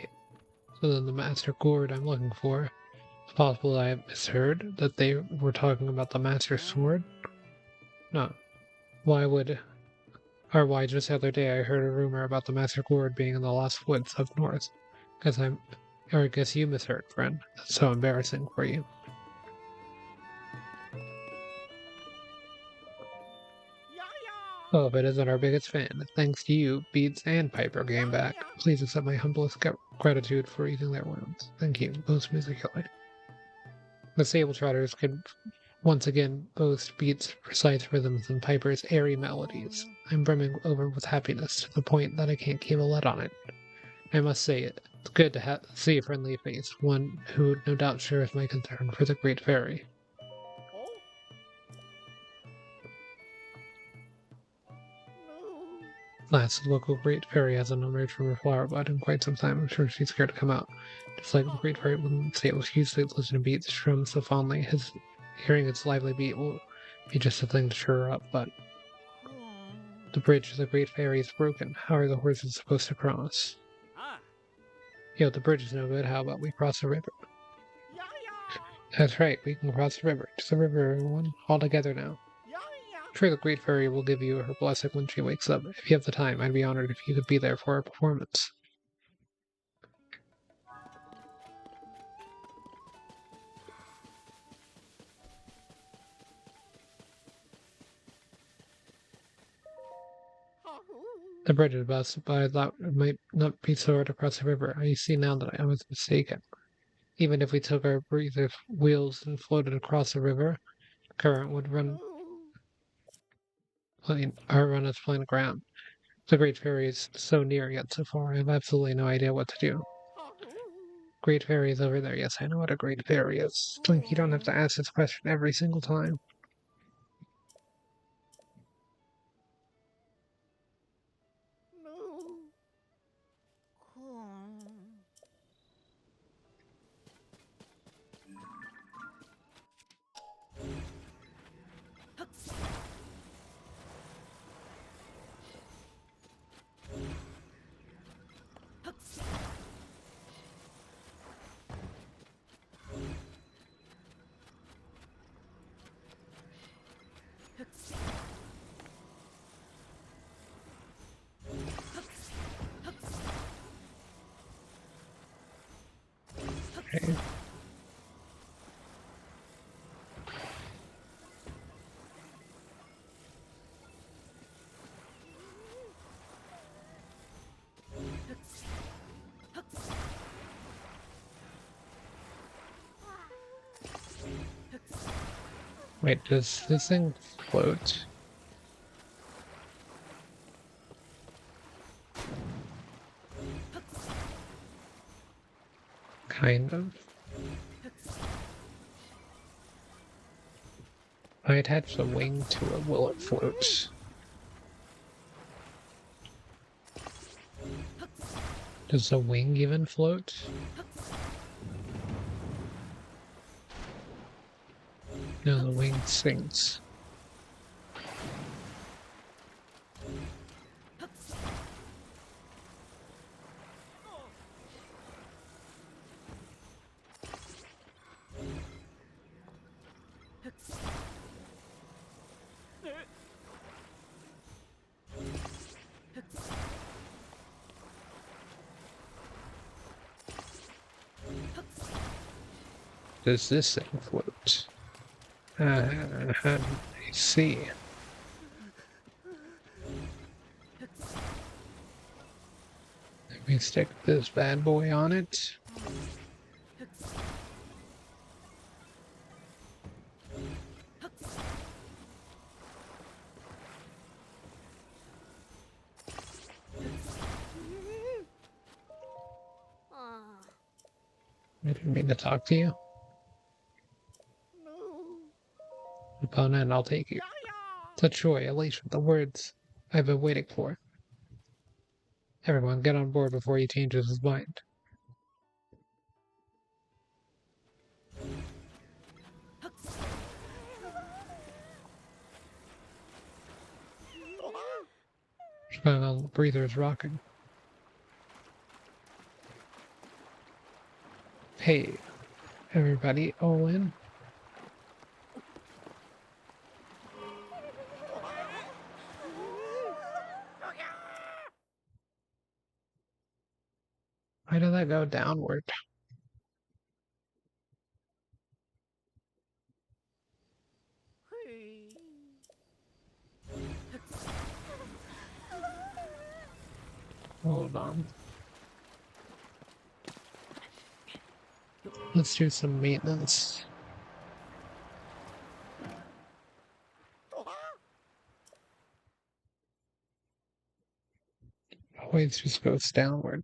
so then the Master Gourd I'm looking for. It's possible I misheard that they were talking about the Master Sword? No. Why just the other day I heard a rumor about the Master Gourd being in the Lost Woods up north. I guess you misheard, friend. That's so embarrassing for you. Oh, but isn't our biggest fan. Thanks to you, Beats and Piper came back. Please accept my humblest gratitude for eating their wounds. Thank you, most musically. The stable trotters could once again boast beats, precise rhythms, and Piper's airy melodies. I'm brimming over with happiness to the point that I can't keep a lid on it. I must say it's good to see a friendly face, one who no doubt shares my concern for the Great Fairy. Last, the local Great Fairy hasn't emerged from her flower bud in quite some time. I'm sure she's scared to come out. Just like the Great Fairy wouldn't say it was usually listen to beats strum so fondly, hearing its lively beat will be just a thing to cheer her up, but the bridge of the Great Fairy is broken. How are the horses supposed to cross? Yo, the bridge is no good. How about we cross the river? That's right, we can cross the river. To the river, everyone. All together now. I'm sure the Great Fairy will give you her blessing when she wakes up. If you have the time, I'd be honored if you could be there for our performance. The bridge is busted, but I thought it might not be so hard to cross the river. I see now that I was mistaken. Even if we took our breather wheels and floated across the river, the current would run us plain ground. The Great Fairy is so near yet so far. I have absolutely no idea what to do. Great Fairy is over there. Yes, I know what a Great Fairy is. Like, you don't have to ask this question every single time. Okay. Wait, does this thing float? Kind of. If I attach the wing to it, will it float? Does the wing even float? No, the wing sinks. Does this thing float? I see. Let me stick this bad boy on it. I didn't mean to talk to you. Opponent, I'll take you. Such joy, elation, the words I've been waiting for. Everyone, get on board before he changes his mind. The breather is rocking. Hey, everybody, all in? Why did that go downward? Hold on. Let's do some maintenance. always just goes downward.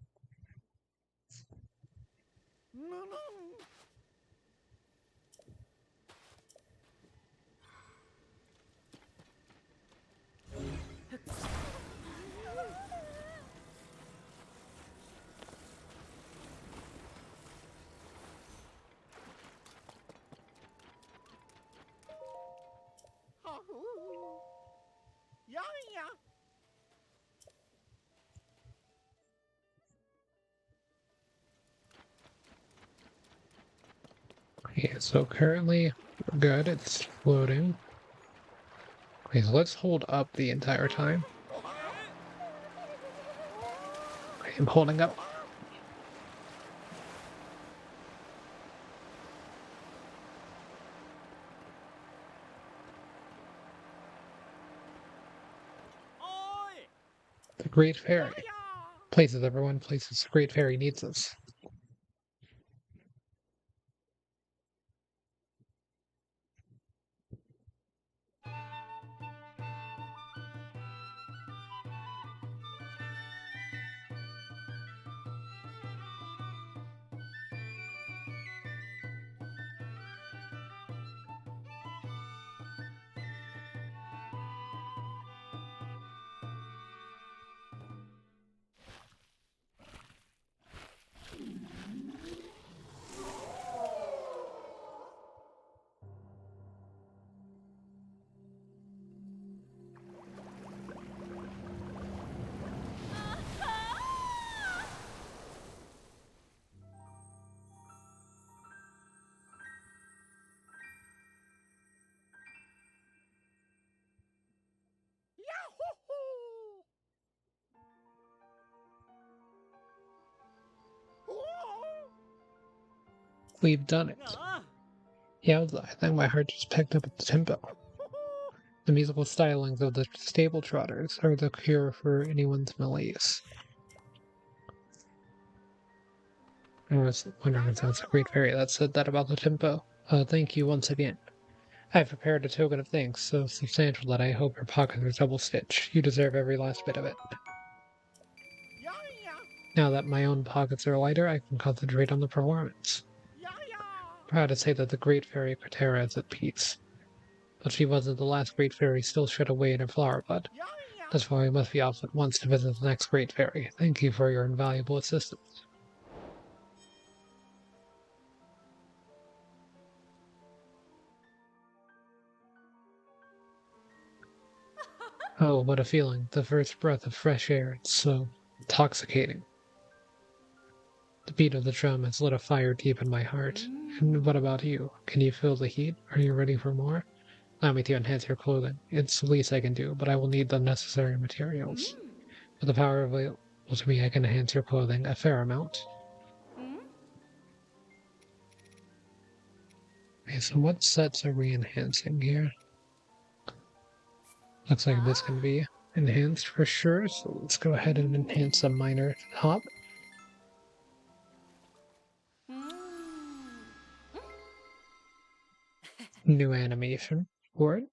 Okay, so currently we're good. It's floating. Okay, so let's hold up the entire time. Okay, I'm holding up. The Great Fairy. Places, everyone. Places. The Great Fairy needs us. We've done it. Yeah, I think my heart just picked up at the tempo. The musical stylings of the stable trotters are the cure for anyone's malaise. I was wondering if that's a Great Fairy that said that about the tempo. Thank you once again. I've prepared a token of thanks so substantial that I hope your pockets are double-stitched. You deserve every last bit of it. Now that my own pockets are lighter, I can concentrate on the performance. Proud to say that the Great Fairy Cotera is at peace. But she wasn't the last Great Fairy still shut away in her flower bud. That's why we must be off at once to visit the next Great Fairy. Thank you for your invaluable assistance. Oh, what a feeling. The first breath of fresh air. It's so intoxicating. The beat of the drum has lit a fire deep in my heart. And what about you? Can you feel the heat? Are you ready for more? Allow me to enhance your clothing. It's the least I can do, but I will need the necessary materials. With the power available to me, I can enhance your clothing a fair amount. Okay, so what sets are we enhancing here? Looks like this can be enhanced for sure, so let's go ahead and enhance a minor hop. New animation for it.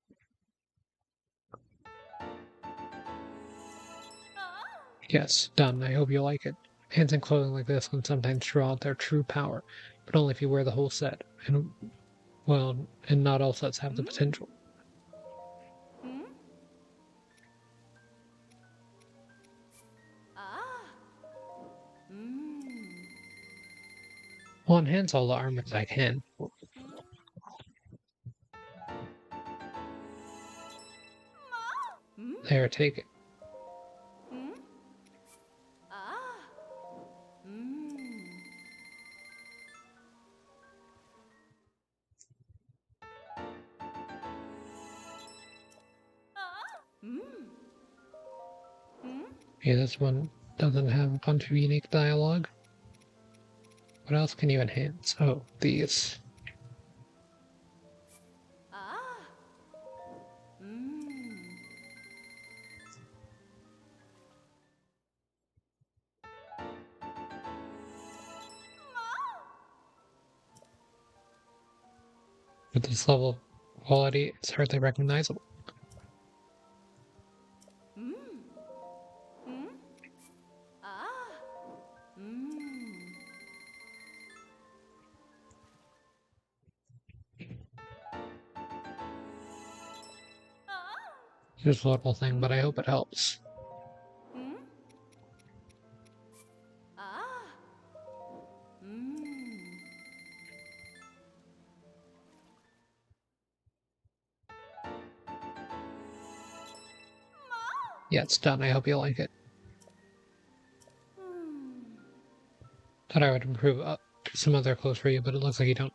Yes, done. I hope you like it. Hands and clothing like this can sometimes draw out their true power, but only if you wear the whole set. And, well, and not all sets have the potential. I'll enhance all the armor that I can. There, take it. Okay, this one doesn't have a bunch of unique dialogue. What else can you enhance? Oh, these. With this level of quality, it's hardly recognizable. Just a little thing, but I hope it helps. Yeah, it's done. I hope you like it. Thought I would improve some other clothes for you, but it looks like you don't.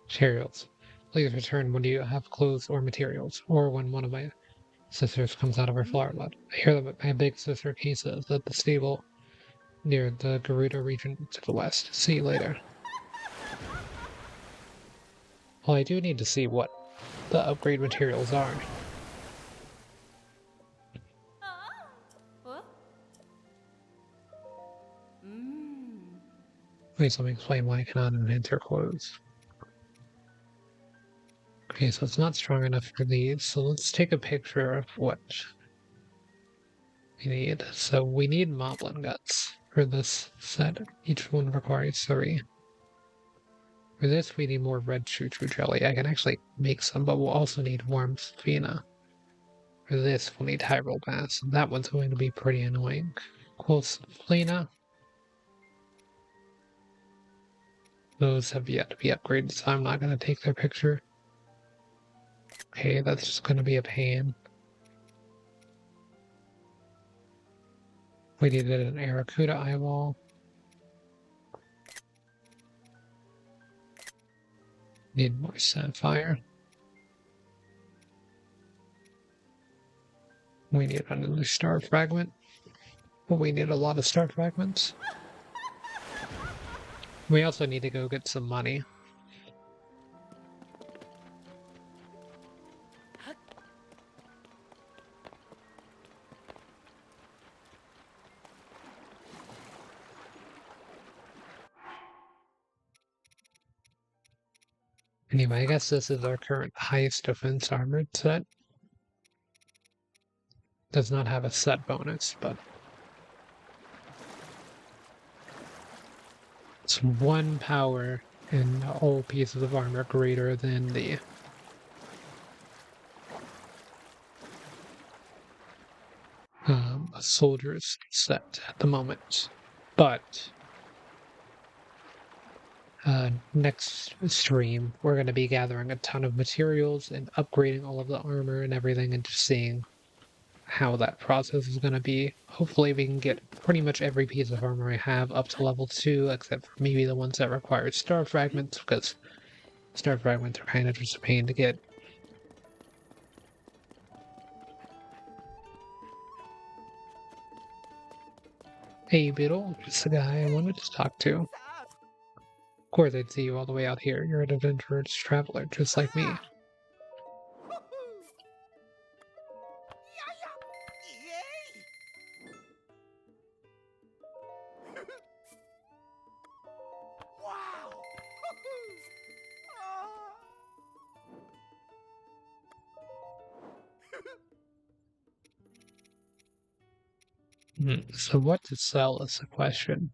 Materials. Please return when you have clothes or materials, or when one of my sisters comes out of her flower lot. I hear that my big sister Kisa is at the stable near the Garuda region to the west. See you later. Well, I do need to see what the upgrade materials are. Please let me explain why I cannot enhance her clothes. Okay, so it's not strong enough for these, so let's take a picture of what we need. So we need moblin guts for this set. Each one requires 3. For this, we need more red choo-choo jelly. I can actually make some, but we'll also need warm Sphina. For this, we'll need Hyrule Bass. That one's going to be pretty annoying. Cool Sphina. Those have yet to be upgraded, so I'm not going to take their picture. Okay, that's just going to be a pain. We needed an Aracuda eyeball. Need more sapphire. We need another star fragment. But we need a lot of star fragments. We also need to go get some money. Anyway, I guess this is our current highest defense armored set. Does not have a set bonus, but it's 1 power in all pieces of armor greater than the soldier's set at the moment. But next stream, we're going to be gathering a ton of materials and upgrading all of the armor and everything and just seeing how that process is going to be. Hopefully we can get pretty much every piece of armor I have up to level 2, except for maybe the ones that require star fragments, because star fragments are kind of just a pain to get. Hey Beetle, just the guy I wanted to talk to. Of course I'd see you all the way out here. You're an adventurous traveler, just like me. So what to sell is the question.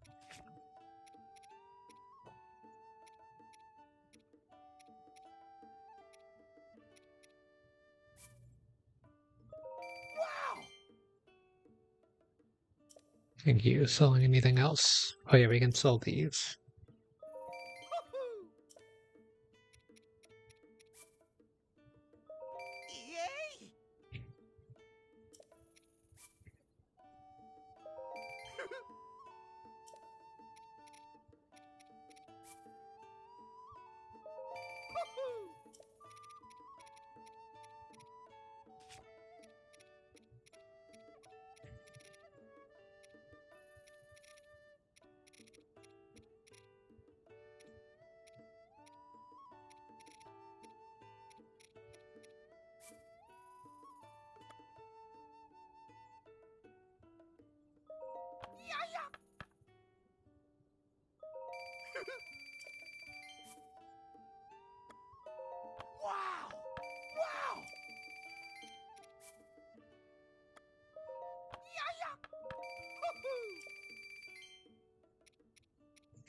Thank you. Selling anything else? Oh yeah, we can sell these.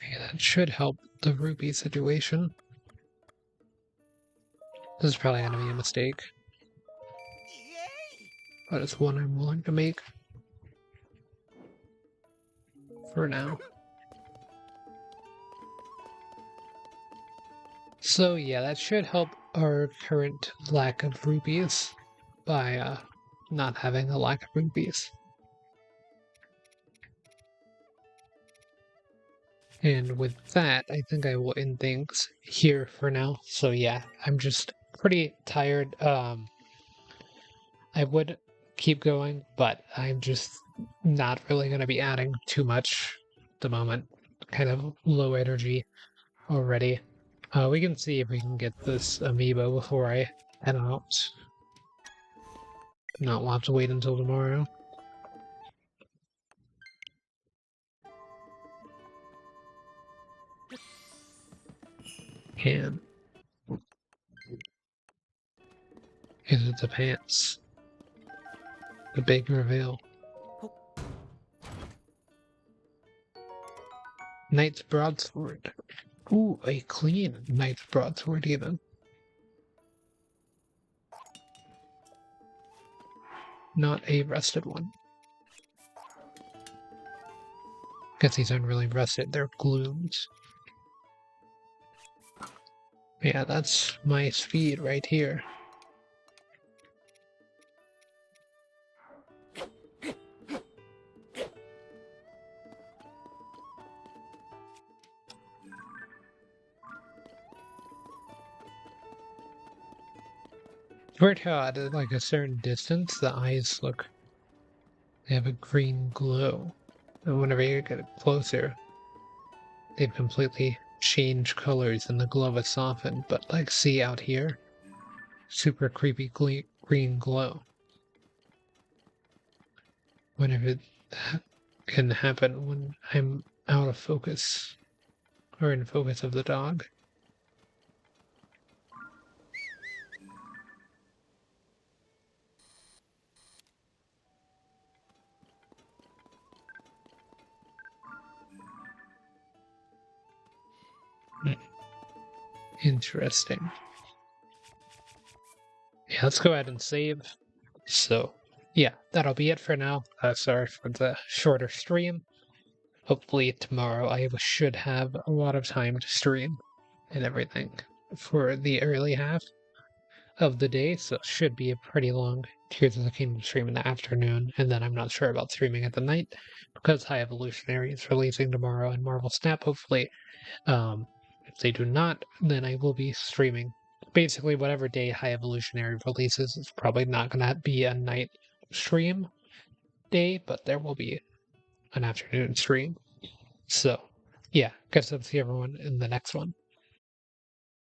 Okay, that should help the rupee situation. This is probably going to be a mistake. but it's one I'm willing to make for now. So yeah, that should help our current lack of rupees by not having a lack of rupees. And with that, I think I will end things here for now. So yeah, I'm just pretty tired. I would keep going, but I'm just not really going to be adding too much at the moment. Kind of low energy already. We can see if we can get this amiibo before I head out. No, we'll have to wait until tomorrow. Can. Is it the pants? The big reveal. Knight's broadsword. Ooh, a clean knight's broadsword even. Not a rusted one. Guess these aren't really rusted, they're glooms. Yeah, that's my speed right here. Weird how at like a certain distance the eyes look, they have a green glow. And whenever you get closer, they've completely changed colors and the glow is softened. But like see out here, super creepy green glow. Whenever that can happen when I'm out of focus or in focus of the dog. Interesting. Yeah, let's go ahead and save. So, yeah, that'll be it for now. Sorry for the shorter stream. Hopefully tomorrow I should have a lot of time to stream and everything for the early half of the day, so it should be a pretty long Tears of the Kingdom stream in the afternoon, and then I'm not sure about streaming at the night because High Evolutionary is releasing tomorrow and Marvel Snap, hopefully. If they do not, then I will be streaming. Basically, whatever day High Evolutionary releases, it's probably not going to be a night stream day, but there will be an afternoon stream. So, yeah, guess I'll see everyone in the next one.